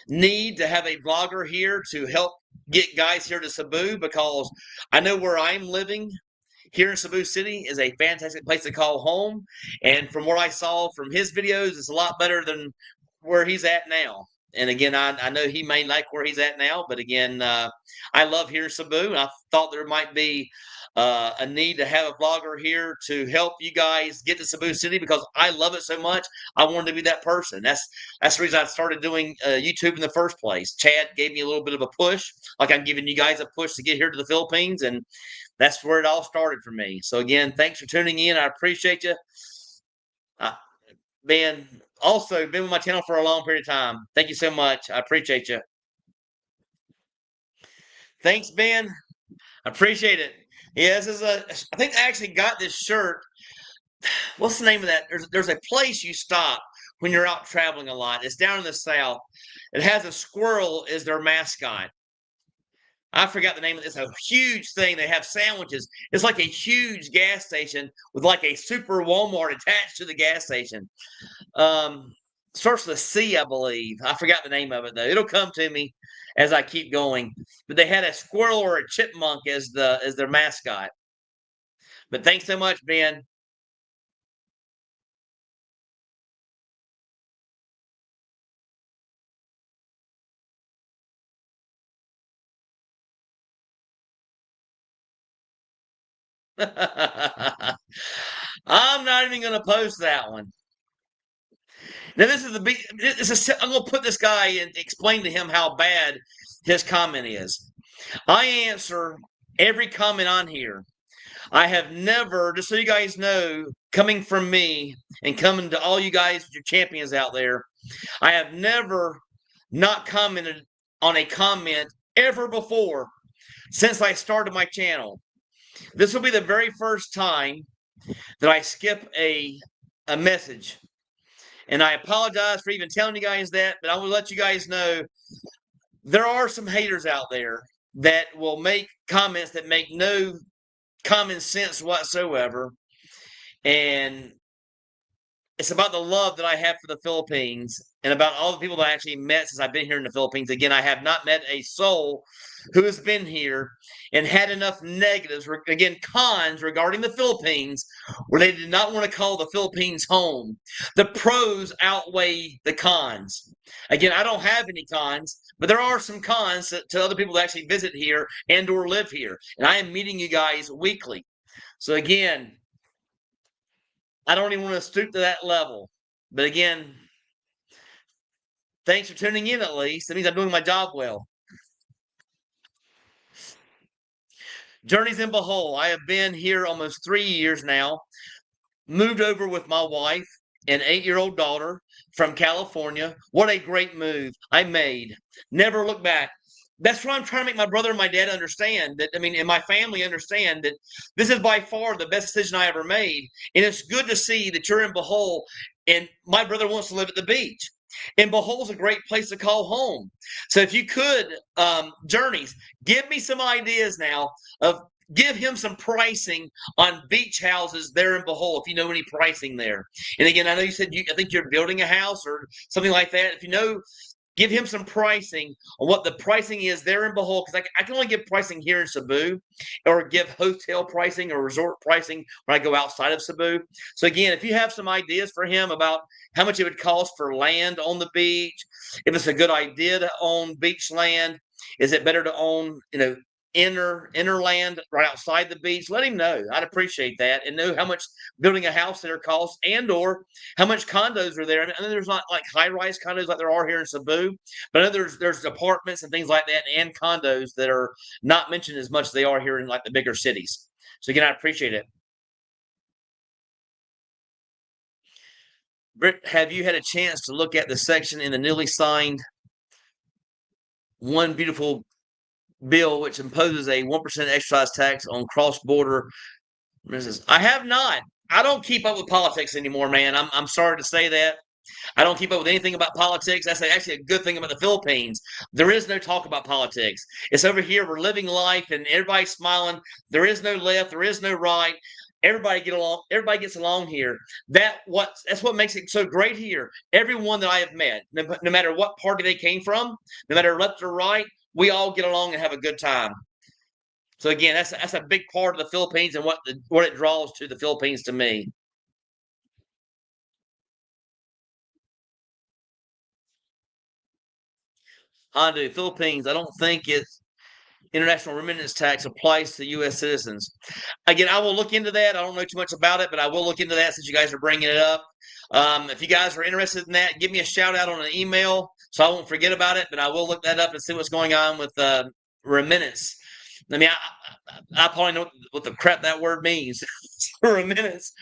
need to have a blogger here to help get guys here to Cebu because I know where I'm living here in Cebu City is a fantastic place to call home. And from what I saw from his videos, it's a lot better than where he's at now. And again, I know he may like where he's at now, but again, I love here in Cebu. And I thought there might be a need to have a vlogger here to help you guys get to Cebu City because I love it so much. I wanted to be that person. That's the reason I started doing YouTube in the first place. Chad gave me a little bit of a push, like I'm giving you guys a push to get here to the Philippines, and that's where it all started for me. So again, thanks for tuning in. I appreciate you. Uh, Ben, also been with my channel for a long period of time. Thank you so much. I appreciate you. Thanks, Ben. I appreciate it. Yeah, this is I think I actually got this shirt. What's the name of that? There's a place you stop when you're out traveling a lot. It's down in the south. It has a squirrel as their mascot. I forgot the name of it. It's a huge thing. They have sandwiches. It's like a huge gas station with like a super Walmart attached to the gas station. Um, Starts with a C, I believe. I forgot the name of it though. It'll come to me as I keep going. But they had a squirrel or a chipmunk as their mascot. But thanks so much, Ben. I'm not even going to post that one. Now this is the big. I'm going to put this guy and explain to him how bad his comment is. I answer every comment on here. I have never, just so you guys know, coming from me and coming to all you guys, your champions out there, I have never not commented on a comment ever before since I started my channel. This will be the very first time that I skip a message. And I apologize for even telling you guys that, but I will let you guys know there are some haters out there that will make comments that make no common sense whatsoever. And it's about the love that I have for the Philippines and about all the people that I actually met since I've been here in the Philippines. Again, I have not met a soul who has been here and had enough negatives, again, cons regarding the Philippines, where they did not want to call the Philippines home. The pros outweigh the cons. Again, I don't have any cons, but there are some cons to other people that actually visit here and or live here. And I am meeting you guys weekly. So again, I don't even want to stoop to that level. But again, thanks for tuning in at least. That means I'm doing my job well. Journeys in Bohol. I have been here almost 3 years now. Moved over with my wife and 8-year-old daughter from California. What a great move I made. Never look back. That's what I'm trying to make my brother and my dad understand that, and my family understand that this is by far the best decision I ever made. And it's good to see that you're in Bohol and my brother wants to live at the beach. And Bohol's a great place to call home. So if you could, Journeys, give me some ideas now of give him some pricing on beach houses there in Bohol, if you know any pricing there. And again, I know you said I think you're building a house or something like that. If you know, give him some pricing on what the pricing is there in Bohol, because I can only give pricing here in Cebu or give hotel pricing or resort pricing when I go outside of Cebu. So again, if you have some ideas for him about how much it would cost for land on the beach, if it's a good idea to own beach land, is it better to own, inner land right outside the beach, let him know. I'd appreciate that and know how much building a house there costs and or how much condos are there. I know there's not like high-rise condos like there are here in Cebu, but I know there's apartments and things like that and condos that are not mentioned as much as they are here in like the bigger cities. So again, I appreciate it. Britt, have you had a chance to look at the section in the newly signed One Beautiful bill which imposes a 1% excise tax on cross-border business? I have not. I don't keep up with politics anymore, man. I'm sorry to say that. I don't keep up with anything about politics. That's actually a good thing about the Philippines. There is no talk about politics. It's over here. We're living life and everybody's smiling. There is no left. There is no right. Everybody get along. Everybody gets along here. That's what makes it so great here. Everyone that I have met, no matter what party they came from, no matter left or right, we all get along and have a good time. So again, that's a big part of the Philippines and what it draws to the Philippines to me. Hondu, Philippines. I don't think it's international remittance tax applies to U.S. citizens. Again, I will look into that. I don't know too much about it, but I will look into that since you guys are bringing it up. If you guys are interested in that, give me a shout out on an email so I won't forget about it. But I will look that up and see what's going on with remittance. I mean, I probably know what the crap that word means. Remittance.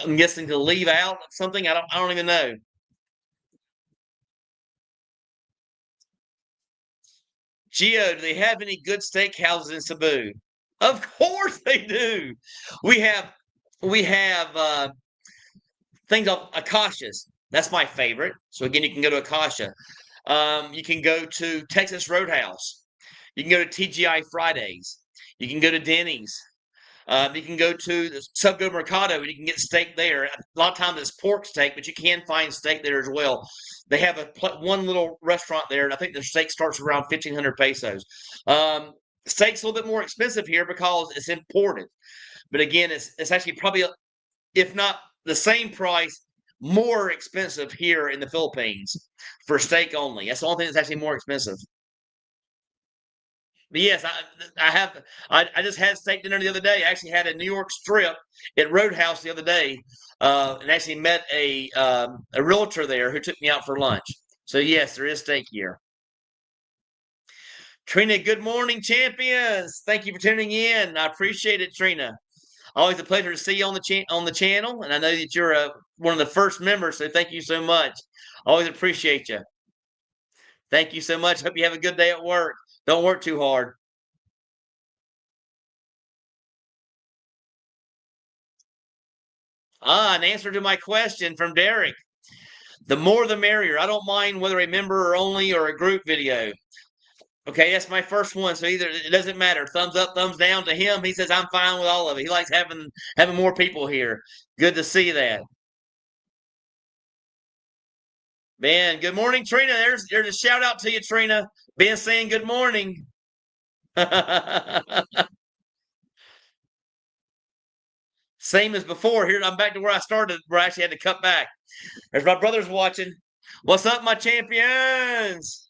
I'm guessing to leave out something. I don't even know. Geo, do they have any good steakhouses in Cebu? Of course they do. We have we have things of Akasha's. That's my favorite. So again, you can go to Akasha. You can go to Texas Roadhouse. You can go to TGI Fridays. You can go to Denny's. You can go to the Subgo Mercado and you can get steak there. A lot of times it's pork steak, but you can find steak there as well. They have one little restaurant there, and I think the steak starts around 1,500 pesos. Steak's a little bit more expensive here because it's imported. But again, it's actually probably, if not the same price, more expensive here in the Philippines for steak only. That's the only thing that's actually more expensive. But yes, I have. I just had steak dinner the other day. I actually had a New York strip at Roadhouse the other day, and actually met a realtor there who took me out for lunch. So yes, there is steak here. Trina, good morning, champions. Thank you for tuning in. I appreciate it, Trina. Always a pleasure to see you on the channel, and I know that you're one of the first members. So thank you so much. Always appreciate you. Thank you so much. Hope you have a good day at work. Don't work too hard. An answer to my question from Derek. The more the merrier. I don't mind whether a member only or a group video. Okay, that's my first one. So either it doesn't matter. Thumbs up, thumbs down to him. He says I'm fine with all of it. He likes having more people here. Good to see that. Ben, good morning, Trina. There's a shout out to you, Trina. Ben saying good morning. Same as before. Here I'm back to where I started, where I actually had to cut back. There's my brothers watching. What's up, my champions?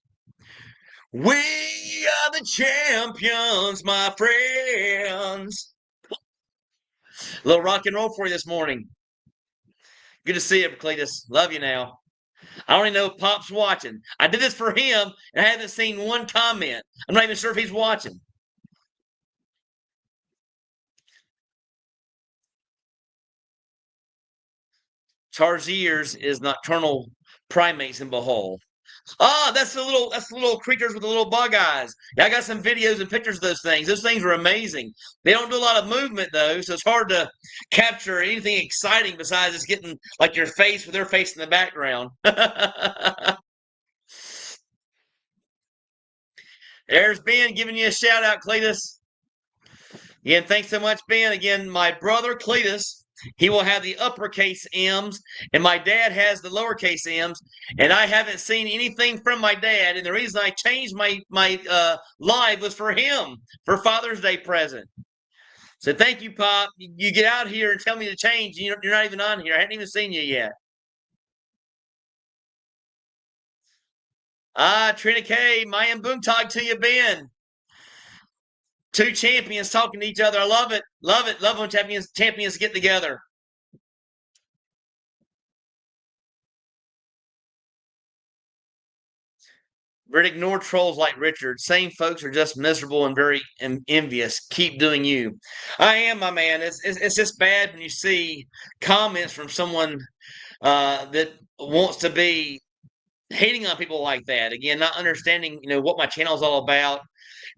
We are the champions, my friends. A little rock and roll for you this morning. Good to see you, Cletus. Love you now. I don't even know if Pop's watching. I did this for him, and I haven't seen one comment. I'm not even sure if he's watching. Tarsiers is nocturnal primates in Bohol. Ah, that's the little creatures with the little bug eyes. Yeah, I got some videos and pictures of those things. Those things are amazing. They don't do a lot of movement though, so it's hard to capture anything exciting besides just getting like your face with their face in the background. There's Ben giving you a shout out, Cletus. Again, thanks so much, Ben. Again, my brother Cletus, he will have the uppercase M's, and my dad has the lowercase M's. And I haven't seen anything from my dad. And the reason I changed my live was for him for Father's Day present. So thank you, Pop. You get out here and tell me to change. You're not even on here. I haven't even seen you yet. Trina K, Mayan Boontog to you, Ben. Two champions talking to each other. I love it. Love it. Love when champions get together. But ignore trolls like Richard. Same folks are just miserable and very envious. Keep doing you. I am, my man. It's just bad when you see comments from someone that wants to be hating on people like that. Again, not understanding what my channel is all about.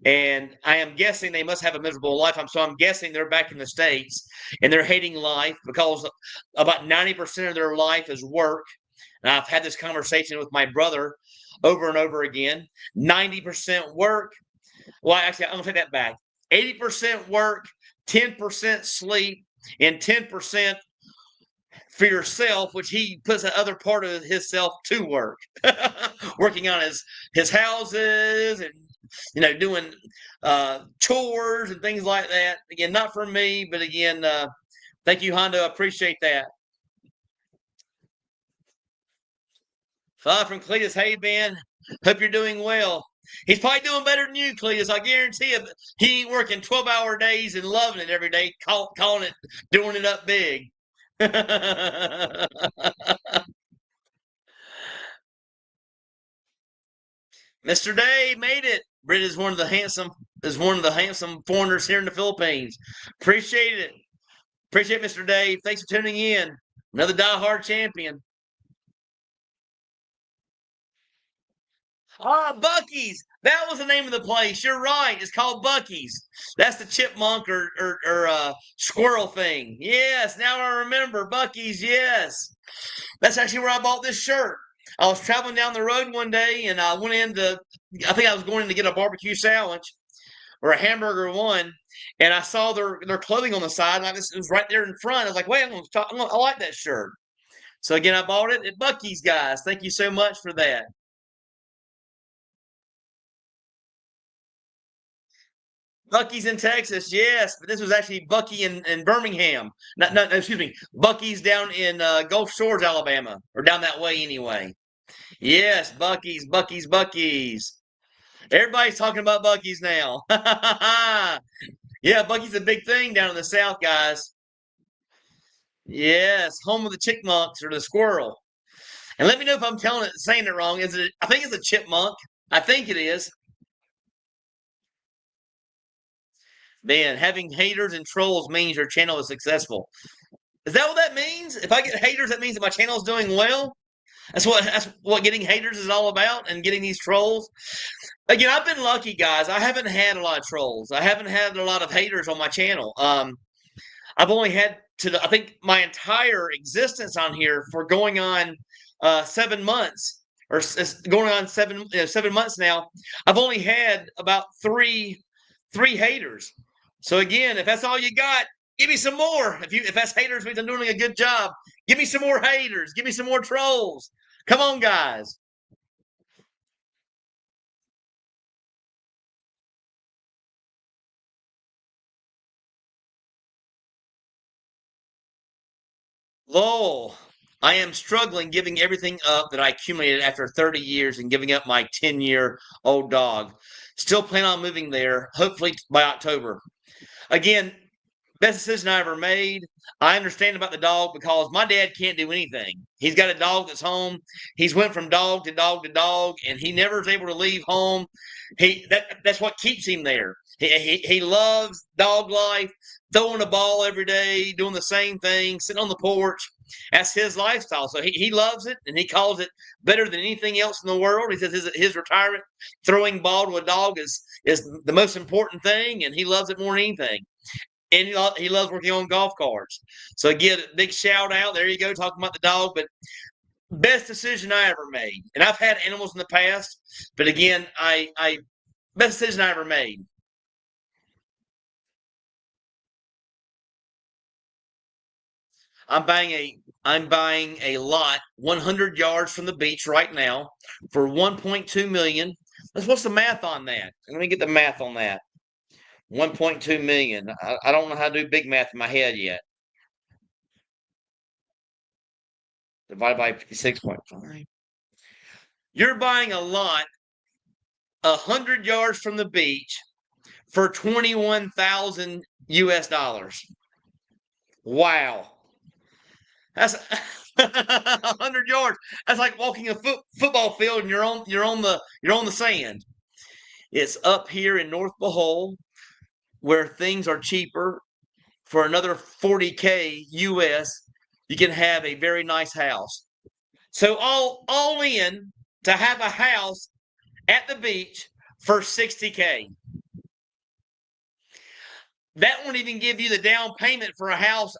And I am guessing they must have a miserable life. I'm guessing they're back in the States and they're hating life because about 90% of their life is work. And I've had this conversation with my brother over and over again. 90% work. Well, actually, I'm going to take that back. 80% work, 10% sleep, and 10% for yourself, which he puts the other part of his self to work, working on his houses and doing chores and things like that. Again, not for me, but again, thank you, Hondo. I appreciate that. From Cletus, hey Ben, hope you're doing well. He's probably doing better than you, Cletus. I guarantee you. He ain't working 12-hour days and loving it every day, calling it, doing it up big. Mr. Day made it. Britt is one of the handsome foreigners here in the Philippines. Appreciate it. Appreciate Mr. Dave. Thanks for tuning in. Another diehard champion. Bucky's. That was the name of the place. You're right. It's called Bucky's. That's the chipmunk or squirrel thing. Yes, now I remember. Bucky's, yes. That's actually where I bought this shirt. I was traveling down the road one day and I went I think I was going to get a barbecue sandwich or a hamburger one, and I saw their clothing on the side. And it was right there in front. I was like, wait, I like that shirt. So again, I bought it at Bucky's, guys. Thank you so much for that. Bucky's in Texas, yes, but this was actually Bucky in Birmingham. No, excuse me, Bucky's down in Gulf Shores, Alabama, or down that way anyway. Yes, Bucky's. Everybody's talking about Buc-ee's now. Yeah, Buc-ee's a big thing down in the South, guys. Yes, home of the chickmunks or the squirrel. And let me know if I'm saying it wrong. Is it? I think it's a chipmunk. I think it is. Man, having haters and trolls means your channel is successful. Is that what that means? If I get haters, that means that my channel is doing well. That's what getting haters is all about, and getting these trolls. Again, I've been lucky, guys. I haven't had a lot of trolls. I haven't had a lot of haters on my channel. I've only had I think my entire existence on here for going on 7 months or going on 7 months now. I've only had about three haters. So again, if that's all you got, give me some more. If that's haters means I'm doing a good job, give me some more haters. Give me some more trolls. Come on, guys. Lowell, I am struggling giving everything up that I accumulated after 30 years and giving up my 10-year-old dog. Still plan on moving there, hopefully by October. Again, best decision I ever made. I understand about the dog because my dad can't do anything. He's got a dog that's home. He's went from dog to dog to dog, and he never is able to leave home. That's what keeps him there. He loves dog life, throwing a ball every day, doing the same thing, sitting on the porch. That's his lifestyle. So he loves it, and he calls it better than anything else in the world. He says his retirement, throwing ball to a dog is the most important thing, and he loves it more than anything. And he loves working on golf carts. So again, big shout out. There you go, talking about the dog. But best decision I ever made. And I've had animals in the past, but again, I best decision I ever made. I'm buying a lot 100 yards from the beach right now for 1.2 million. What's the math on that? Let me get the math on that. 1.2 million. I don't know how to do big math in my head yet. Divided by 56.5. You're buying a lot 100 yards from the beach for 21,000 US dollars. Wow. That's 100 yards. That's like walking a football field and you're on the sand. It's up here in North Bohol where things are cheaper. For another 40K US, you can have a very nice house. So all in to have a house at the beach for 60K. That won't even give you the down payment for a house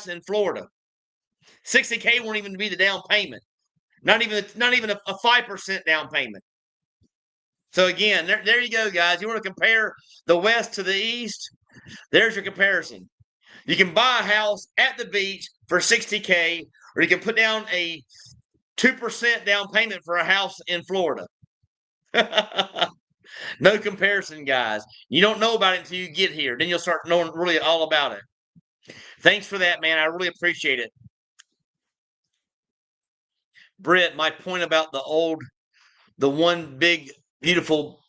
in Florida. 60K won't even be the down payment. Not even a 5% down payment. So again, there you go, guys. You want to compare the West to the East? There's your comparison. You can buy a house at the beach for 60K, or you can put down a 2% down payment for a house in Florida. No comparison, guys. You don't know about it until you get here. Then you'll start knowing really all about it. Thanks for that, man. I really appreciate it. Britt, my point about the one big, beautiful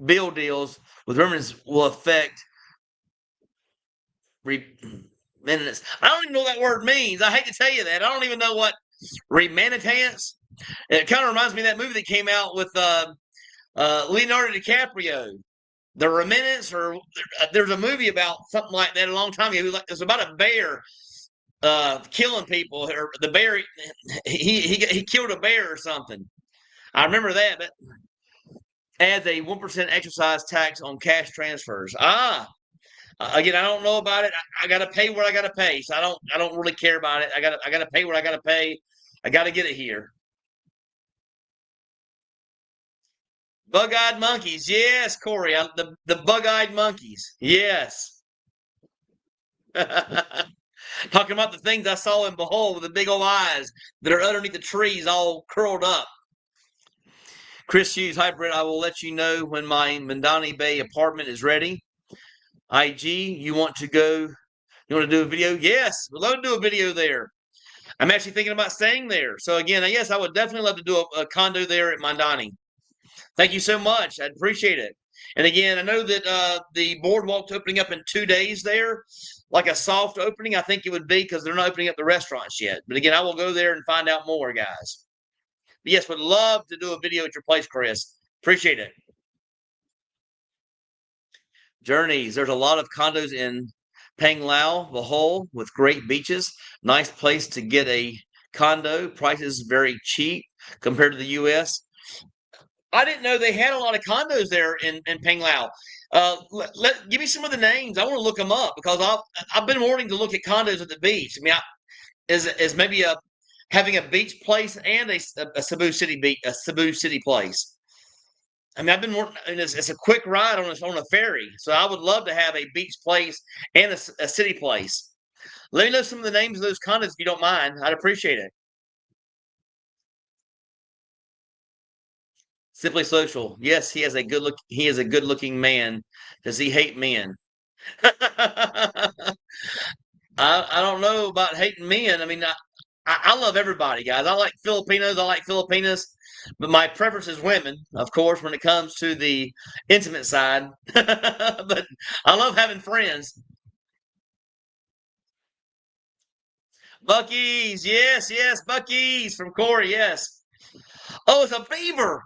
bill deals with remnants will affect remanence. I don't even know what that word means. I hate to tell you that. I don't even know what remanitance. It kind of reminds me of that movie that came out with Leonardo DiCaprio, The Remittance, or there's a movie about something like that a long time ago. It's about a bear killing people, or the bear he killed a bear or something. I remember that, but adds a 1% exercise tax on cash transfers. Again, I don't know about it. I got to pay what I got to pay, so I don't really care about it. I got to pay what I got to pay. I got to get it here. Bug-eyed monkeys, yes, Corey. The bug-eyed monkeys, yes. Talking about the things I saw in Behold with the big old eyes that are underneath the trees, all curled up. Chris Hughes, hybrid. I will let you know when my Mandani Bay apartment is ready. IG, you want to go? You want to do a video? Yes, we'd love to do a video there. I'm actually thinking about staying there. So again, yes, I would definitely love to do a condo there at Mandani. Thank you so much. I appreciate it. And again, I know that the boardwalk's opening up in 2 days there, like a soft opening. I think it would be because they're not opening up the restaurants yet. But again, I will go there and find out more, guys. But yes, would love to do a video at your place, Chris. Appreciate it. Journeys. There's a lot of condos in Pang Lao, the whole, with great beaches. Nice place to get a condo. Prices very cheap compared to the U.S. I didn't know they had a lot of condos there in Pang Lao. Give me some of the names. I want to look them up because I've been wanting to look at condos at the beach. I mean, is maybe having a beach place and a Cebu City place. I mean, I've been wanting, and it's a quick ride on a ferry, so I would love to have a beach place and a city place. Let me know some of the names of those condos if you don't mind. I'd appreciate it. Simply Social. Yes, he has a good look. He is a good looking man. Does he hate men? I don't know about hating men. I mean, I love everybody, guys. I like Filipinos. I like Filipinas, but my preference is women, of course, when it comes to the intimate side. But I love having friends. Bucky's, yes, yes, Bucky's from Corey, yes. Oh, it's a beaver.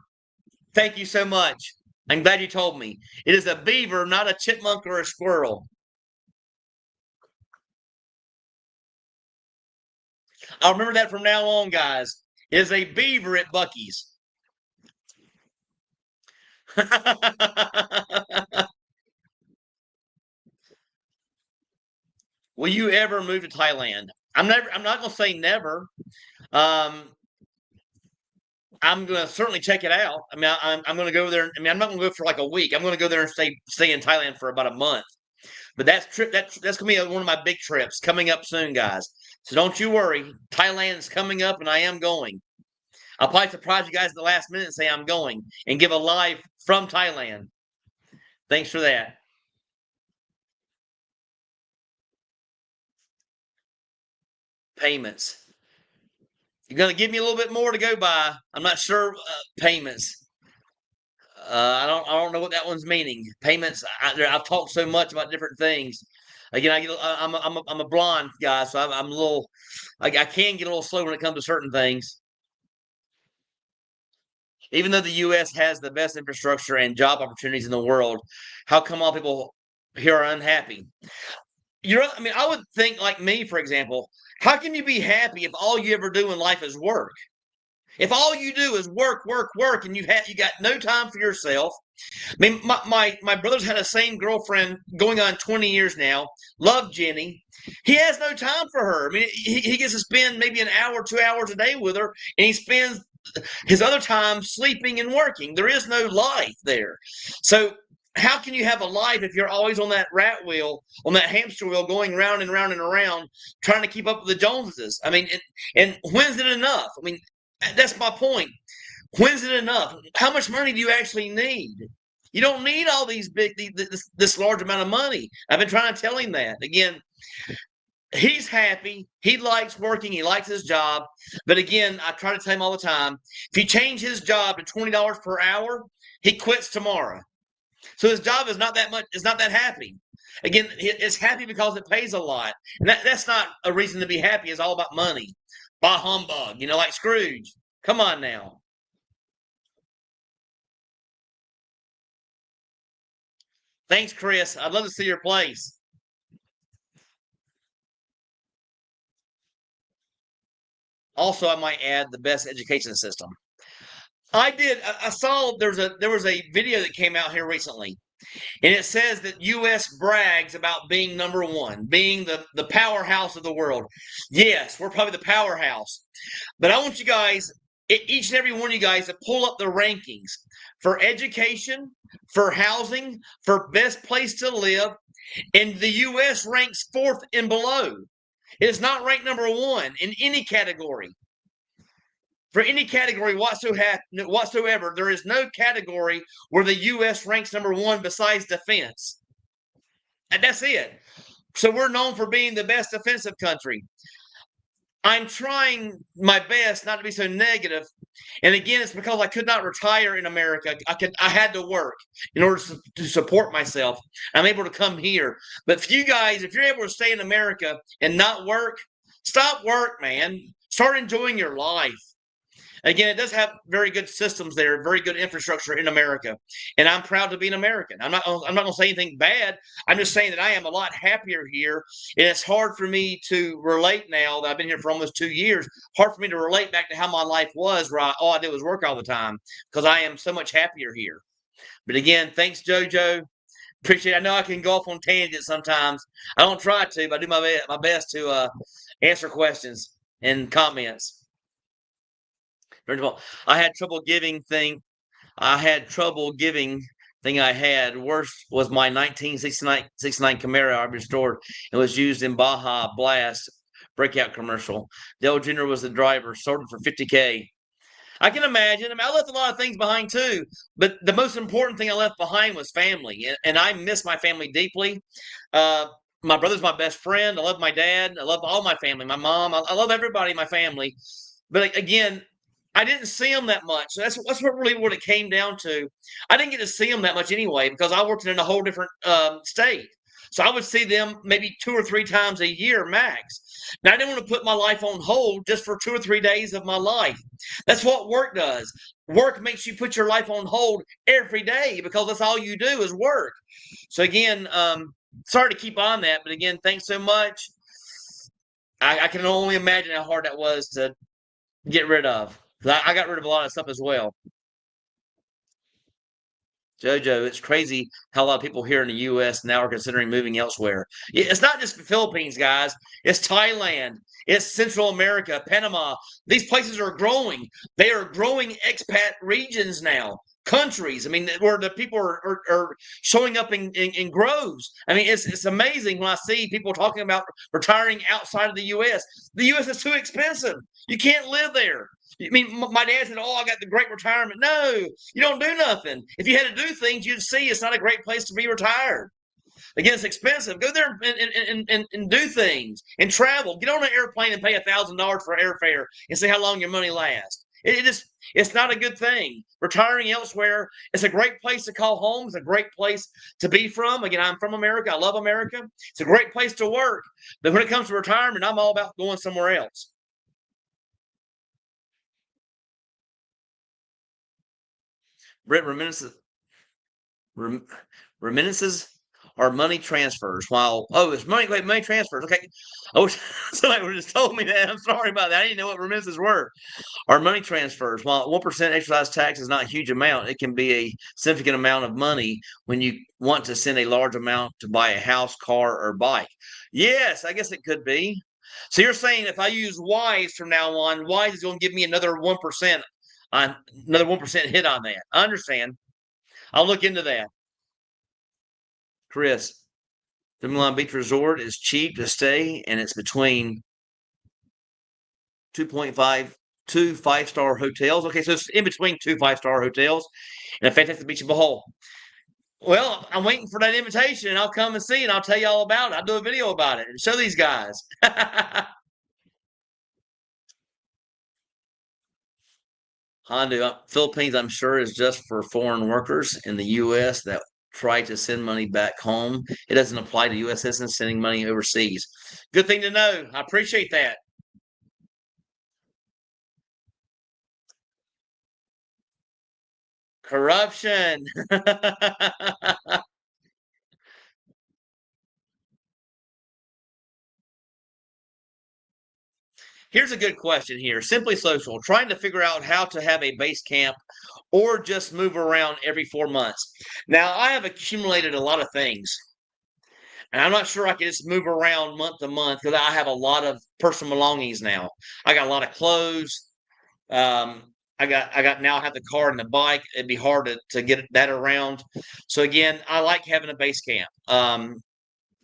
Thank you so much. I'm glad you told me. It is a beaver, not a chipmunk or a squirrel. I'll remember that from now on, guys. It is a beaver at Bucky's. Will you ever move to Thailand? I'm not gonna say never. Um, I'm gonna certainly check it out. I mean, I'm gonna go there. I mean, I'm not gonna go for like a week. I'm gonna go there and stay in Thailand for about a month. But that's gonna be one of my big trips coming up soon, guys. So don't you worry. Thailand is coming up, and I am going. I'll probably surprise you guys at the last minute and say I'm going and give a live from Thailand. Thanks for that. Payments. You're gonna give me a little bit more to go by. I'm not sure. Payments. I don't know what that one's meaning. Payments. I've talked so much about different things. Again, I'm a blonde guy, so I'm a little. I can get a little slow when it comes to certain things. Even though the U.S. has the best infrastructure and job opportunities in the world, how come all people here are unhappy? I mean, I would think like me, for example. How can you be happy if all you ever do in life is work? If all you do is work, work, work, and you got no time for yourself. I mean, my brother's had the same girlfriend going on 20 years now. Love Jenny. He has no time for her. I mean, he gets to spend maybe an hour, 2 hours a day with her, and he spends his other time sleeping and working. There is no life there. So how can you have a life if you're always on that rat wheel, on that hamster wheel, going round and round and around, trying to keep up with the Joneses? I mean, and when's it enough? I mean, that's my point. When's it enough? How much money do you actually need? You don't need all these this large amount of money. I've been trying to tell him that. Again, he's happy. He likes working. He likes his job. But again, I try to tell him all the time, if he change his job to $20 per hour, he quits tomorrow. So his job is not that much. It's not that happy. Again, it's happy because it pays a lot, and that's not a reason to be happy. It's all about money. Bah humbug, like Scrooge. Come on now. Thanks, Chris. I'd love to see your place. Also, I might add the best education system. I did. I saw there was a video that came out here recently, and it says that U.S. brags about being number one, being the powerhouse of the world. Yes, we're probably the powerhouse, but I want you guys, each and every one of you guys, to pull up the rankings for education, for housing, for best place to live, and the U.S. ranks fourth and below. It is not ranked number one in any category. For any category whatsoever, there is no category where the U.S. ranks number one besides defense. And that's it. So we're known for being the best defensive country. I'm trying my best not to be so negative. And again, it's because I could not retire in America. I had to work in order to support myself. I'm able to come here. But for you guys, if you're able to stay in America and not work, stop work, man. Start enjoying your life. Again, it does have very good systems there, very good infrastructure in America, and I'm proud to be an American. I'm not going to say anything bad. I'm just saying that I am a lot happier here, and it's hard for me to relate now that I've been here for almost 2 years. Hard for me to relate back to how my life was, where all I did was work all the time, because I am so much happier here. But again, thanks, JoJo. Appreciate it. I know I can go off on tangents sometimes. I don't try to, but I do my best to answer questions and comments. First of all, I had trouble giving thing. I had trouble giving thing I had. Worst was my 1969 Camaro I restored and was used in Baja Blast breakout commercial. Dale Jr. was the driver. Sold it for 50K. I can imagine. I mean, I left a lot of things behind too, but the most important thing I left behind was family, and I miss my family deeply. Uh, my brother's my best friend. I love my dad. I love all my family. My mom. I love everybody in my family. But again, I didn't see them that much. So that's what it came down to. I didn't get to see them that much anyway because I worked in a whole different state. So I would see them maybe 2 or 3 times a year max. Now I didn't want to put my life on hold just for 2 or 3 days of my life. That's what work does. Work makes you put your life on hold every day because that's all you do is work. So again, sorry to keep on that, but again, thanks so much. I can only imagine how hard that was to get rid of. I got rid of a lot of stuff as well. Jojo, it's crazy how a lot of people here in the U.S. now are considering moving elsewhere. It's not just the Philippines, guys. It's Thailand. It's Central America, Panama. These places are growing. They are growing expat regions now, countries. I mean, where the people are showing up in groves. I mean, it's amazing when I see people talking about retiring outside of the U.S. The U.S. is too expensive. You can't live there. I mean, my dad said, "Oh, I got the great retirement." No, you don't do nothing. If you had to do things, you'd see it's not a great place to be retired. Again, it's expensive. Go there and do things and travel. Get on an airplane and pay $1,000 for airfare and see how long your money lasts. It's not a good thing. Retiring elsewhere, it's a great place to call home. It's a great place to be from. Again, I'm from America. I love America. It's a great place to work. But when it comes to retirement, I'm all about going somewhere else. Brett remittances, rem, remittances are money transfers. While it's money transfers. Okay, I wish somebody would have just told me that. I'm sorry about that. I didn't know what remittances were. Our money transfers. While 1% excise tax is not a huge amount, it can be a significant amount of money when you want to send a large amount to buy a house, car, or bike. Yes, I guess it could be. So you're saying if I use Wise from now on, Wise is going to give me another 1% on another 1% hit on that. I understand. I'll look into that. Chris, the Milan Beach Resort is cheap to stay, and it's between 2.5 two 5-star hotels. Okay, so it's in between two 5-star hotels and a fantastic beach in Bohol. Well, I'm waiting for that invitation, and I'll come and see, and I'll tell you all about it. I'll do a video about it and show these guys. Honda, Philippines, I'm sure, is just for foreign workers in the U.S. that try to send money back home. It doesn't apply to U.S. citizens sending money overseas. Good thing to know. I appreciate that. Corruption. Here's a good question here. Simply Social, trying to figure out how to have a base camp or just move around every 4 months. Now, I have accumulated a lot of things, and I'm not sure I can just move around month to month because I have a lot of personal belongings now. I got a lot of clothes. Um, I got now I have the car and the bike. It'd be hard to get that around. So again, I like having a base camp.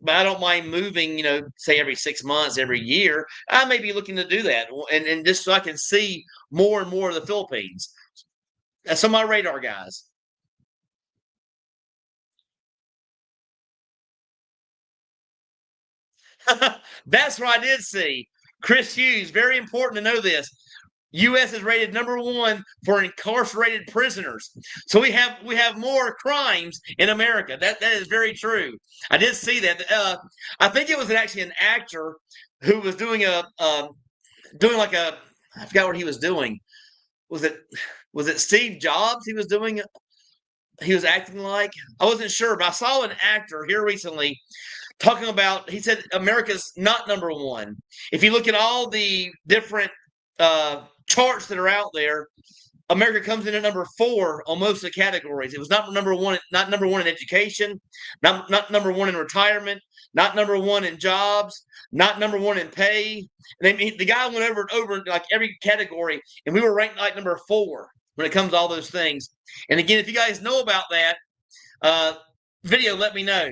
But I don't mind moving, say every 6 months, every year. I may be looking to do that, and just so I can see more and more of the Philippines. That's on my radar, guys. That's what I did see. Chris Hughes, very important to know this. U.S. is rated #1 for incarcerated prisoners. So we have more crimes in America. That is very true. I did see that. I think it was actually an actor who was doing like a, I forgot what he was doing. Was it Steve Jobs? He was acting like, I wasn't sure, but I saw an actor here recently talking about. He said America's not #1. If you look at all the different charts that are out there, America comes in at #4 on most of the categories. It was not #1, not #1 in education, not #1 in retirement, not #1 in jobs, not #1 in pay. And the guy went over like every category, and we were ranked like #4 when it comes to all those things. And again, if you guys know about that video, let me know.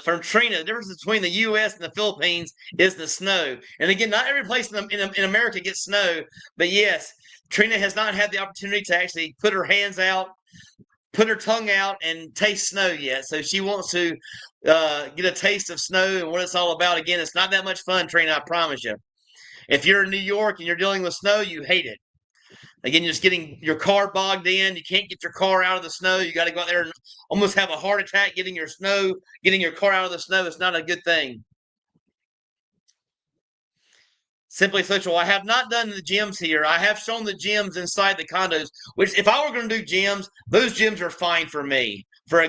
From Trina, the difference between the U.S. and the Philippines is the snow. And again, not every place in America gets snow, but yes, Trina has not had the opportunity to actually put her hands out, put her tongue out, and taste snow yet. So she wants to get a taste of snow and what it's all about. Again, it's not that much fun, Trina, I promise you. If you're in New York and you're dealing with snow, you hate it. Again, you're just getting your car bogged in. You can't get your car out of the snow. You got to go out there and almost have a heart attack getting your car out of the snow. It's not a good thing. Simply Social. I have not done the gyms here. I have shown the gyms inside the condos, which if I were going to do gyms, those gyms are fine for me. For a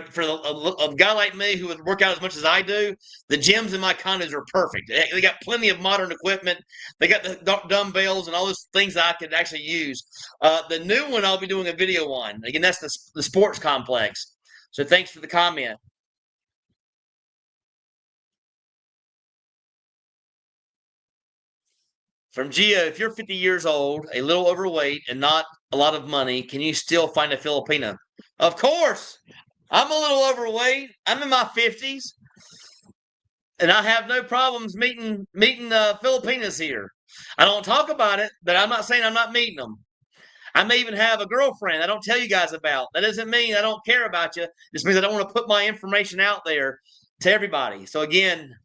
guy like me who would work out as much as I do, the gyms in my condos are perfect. They got plenty of modern equipment. They got the dumbbells and all those things that I could actually use. The new one I'll be doing a video on. Again, that's the sports complex. So thanks for the comment. From Gio, if you're 50 years old, a little overweight, and not a lot of money, can you still find a Filipina? Of course. I'm a little overweight. I'm in my 50s, and I have no problems meeting Filipinas here. I don't talk about it, but I'm not saying I'm not meeting them. I may even have a girlfriend I don't tell you guys about. That doesn't mean I don't care about you. It just means I don't want to put my information out there to everybody. So again,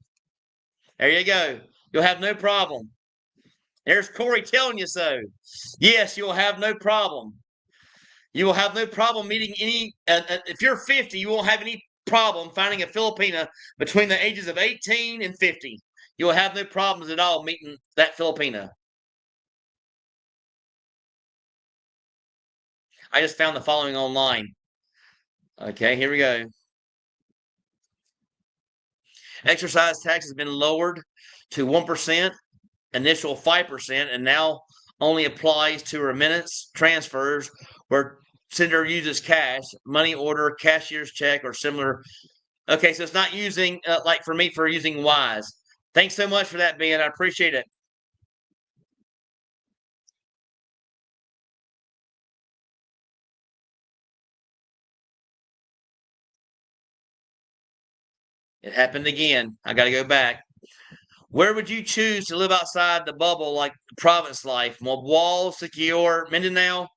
there you go. You'll have no problem. There's Corey telling you so. Yes, you'll have no problem. You will have no problem meeting any. If you're 50, you won't have any problem finding a Filipina between the ages of 18 and 50. You will have no problems at all meeting that Filipina. I just found the following online. Okay, here we go. Exercise tax has been lowered to 1%, initial 5%, and now only applies to remittance transfers where sender uses cash, money order, cashier's check, or similar. Okay, so it's not using, like for me, for using Wise. Thanks so much for that, Ben. I appreciate it. It happened again. I got to go back. Where would you choose to live outside the bubble like province life? Wall, Secure, Mindanao?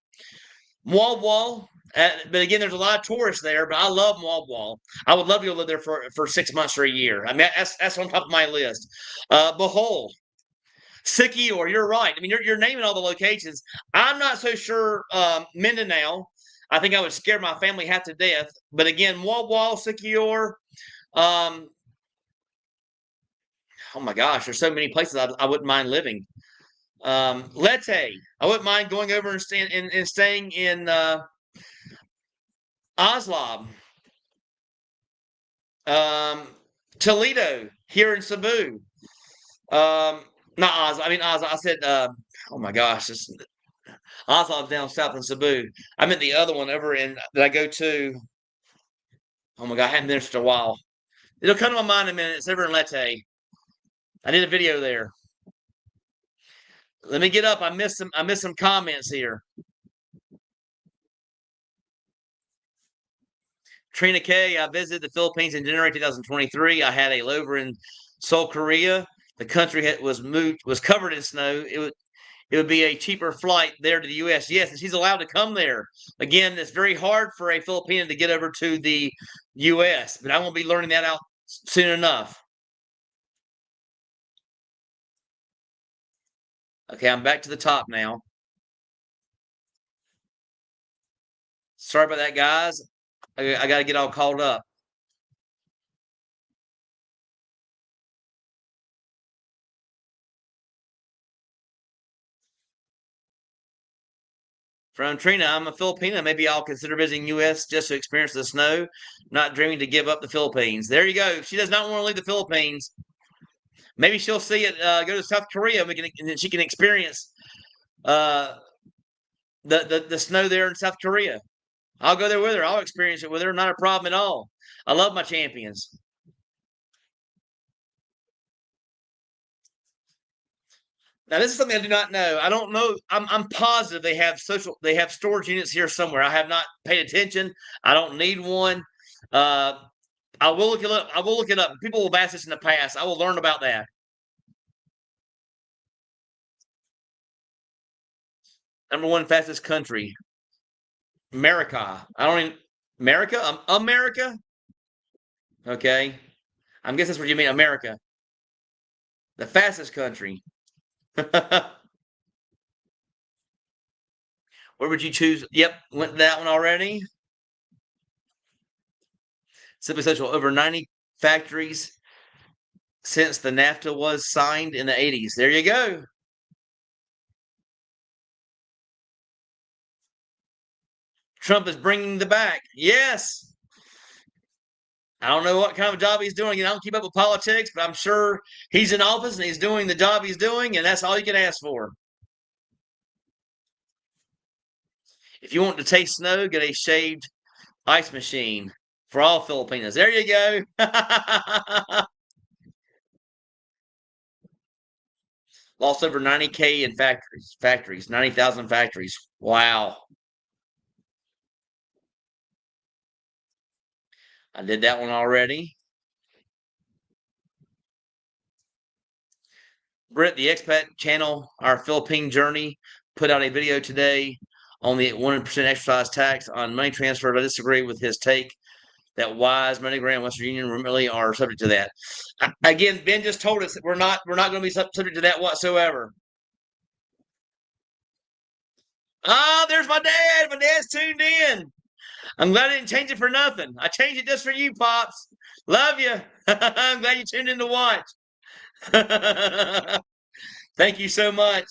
Wall. But again, there's a lot of tourists there. But I love Wall. I would love to go live there for 6 months or a year. I mean, that's on top of my list. Bohol, Siquijor. You're right. I mean, you're naming all the locations. I'm not so sure. Mindanao. I think I would scare my family half to death. But again, Wall, Siquijor. Oh my gosh, there's so many places I wouldn't mind living. Leyte. I wouldn't mind going over and staying in Oslob. Toledo, here in Cebu. Not Oz. I mean Oz. I said, oh my gosh, Oslob's down south in Cebu. I meant the other one over in that I go to. Oh my god, I haven't been there for a while. It'll come to my mind in a minute. It's over in Leyte. I did a video there. Let me get up. I missed some comments here. Trina K, I visited the Philippines in January 2023. I had a layover in Seoul, Korea. The country was covered in snow. it would be a cheaper flight there to the U.S. Yes, and she's allowed to come there. Again, it's very hard for a Filipina to get over to the U.S., but I won't be learning that out soon enough. Okay, I'm back to the top now. Sorry about that, guys. I got to get all called up. From Trina, I'm a Filipina. Maybe I'll consider visiting U.S. just to experience the snow, not dreaming to give up the Philippines. There you go. She does not want to leave the Philippines. Maybe she'll see it. Go to South Korea. And she can experience uh, the snow there in South Korea. I'll go there with her. I'll experience it with her. Not a problem at all. I love my champions. Now, this is something I do not know. I don't know. I'm positive they have storage units here somewhere. I have not paid attention. I don't need one. Uh, I will look it up. I will look it up. People will have asked this in the past. I will learn about that. Number one fastest country, America. I don't even America. America. Okay, I'm guessing that's what you mean, America, the fastest country. Where would you choose? Yep, went that one already. Simply Social, over 90 factories since the NAFTA was signed in the 80s. There you go. Trump is bringing the back. Yes. I don't know what kind of job he's doing. I don't keep up with politics, but I'm sure he's in office and he's doing the job he's doing, and that's all you can ask for. If you want to taste snow, get a shaved ice machine for all Filipinos. There you go. Lost over 90K in factories, 90,000 factories. Wow. I did that one already. Britt, the expat channel, our Philippine journey, put out a video today on the 100% exercise tax on money transfer. I disagree with his take that Wise, MoneyGram, Western Union really are subject to that. Again, Ben just told us that we're not going to be subject to that whatsoever. Ah, there's my dad. My dad's tuned in. I'm glad I didn't change it for nothing. I changed it just for you, Pops. Love you. I'm glad you tuned in to watch. Thank you so much.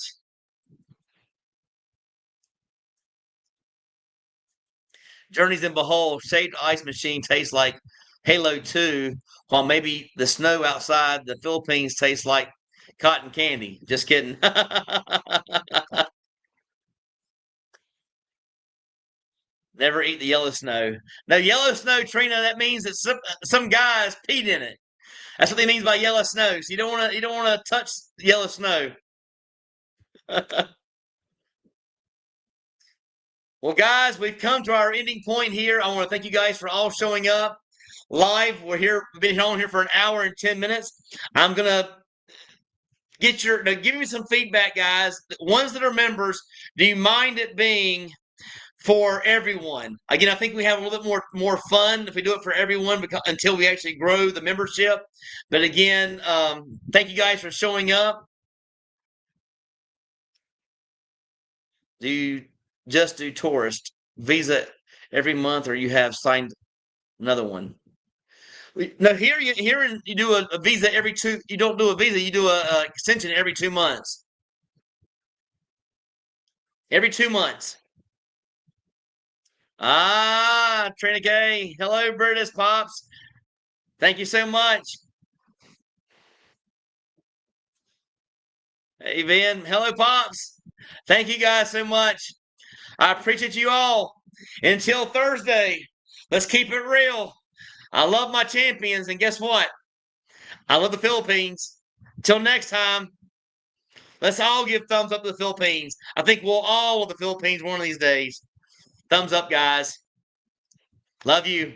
Journeys in Behold, shaved ice machine tastes like Halo 2, while maybe the snow outside the Philippines tastes like cotton candy. Just kidding. Never eat the yellow snow. No, yellow snow, Trina, that means that some guys peed in it. That's what they means by yellow snow. So you don't want to touch yellow snow. Well, guys, we've come to our ending point here. I want to thank you guys for all showing up live. We've been on here for an hour and 10 minutes. I'm gonna give me some feedback, guys. The ones that are members, do you mind it being for everyone? Again, I think we have a little bit more fun if we do it for everyone until we actually grow the membership. But again, thank you guys for showing up. Do you just do tourist visa every month, or you have signed another one? No, here you do a visa every two. You don't do a visa. You do a extension every 2 months. Every 2 months. Ah, Trina K. Hello, Brutus Pops. Thank you so much. Hey, Ben. Hello, Pops. Thank you guys so much. I appreciate you all. Until Thursday, let's keep it real. I love my champions, and guess what? I love the Philippines. Until next time, let's all give thumbs up to the Philippines. I think we'll all love the Philippines one of these days. Thumbs up, guys. Love you.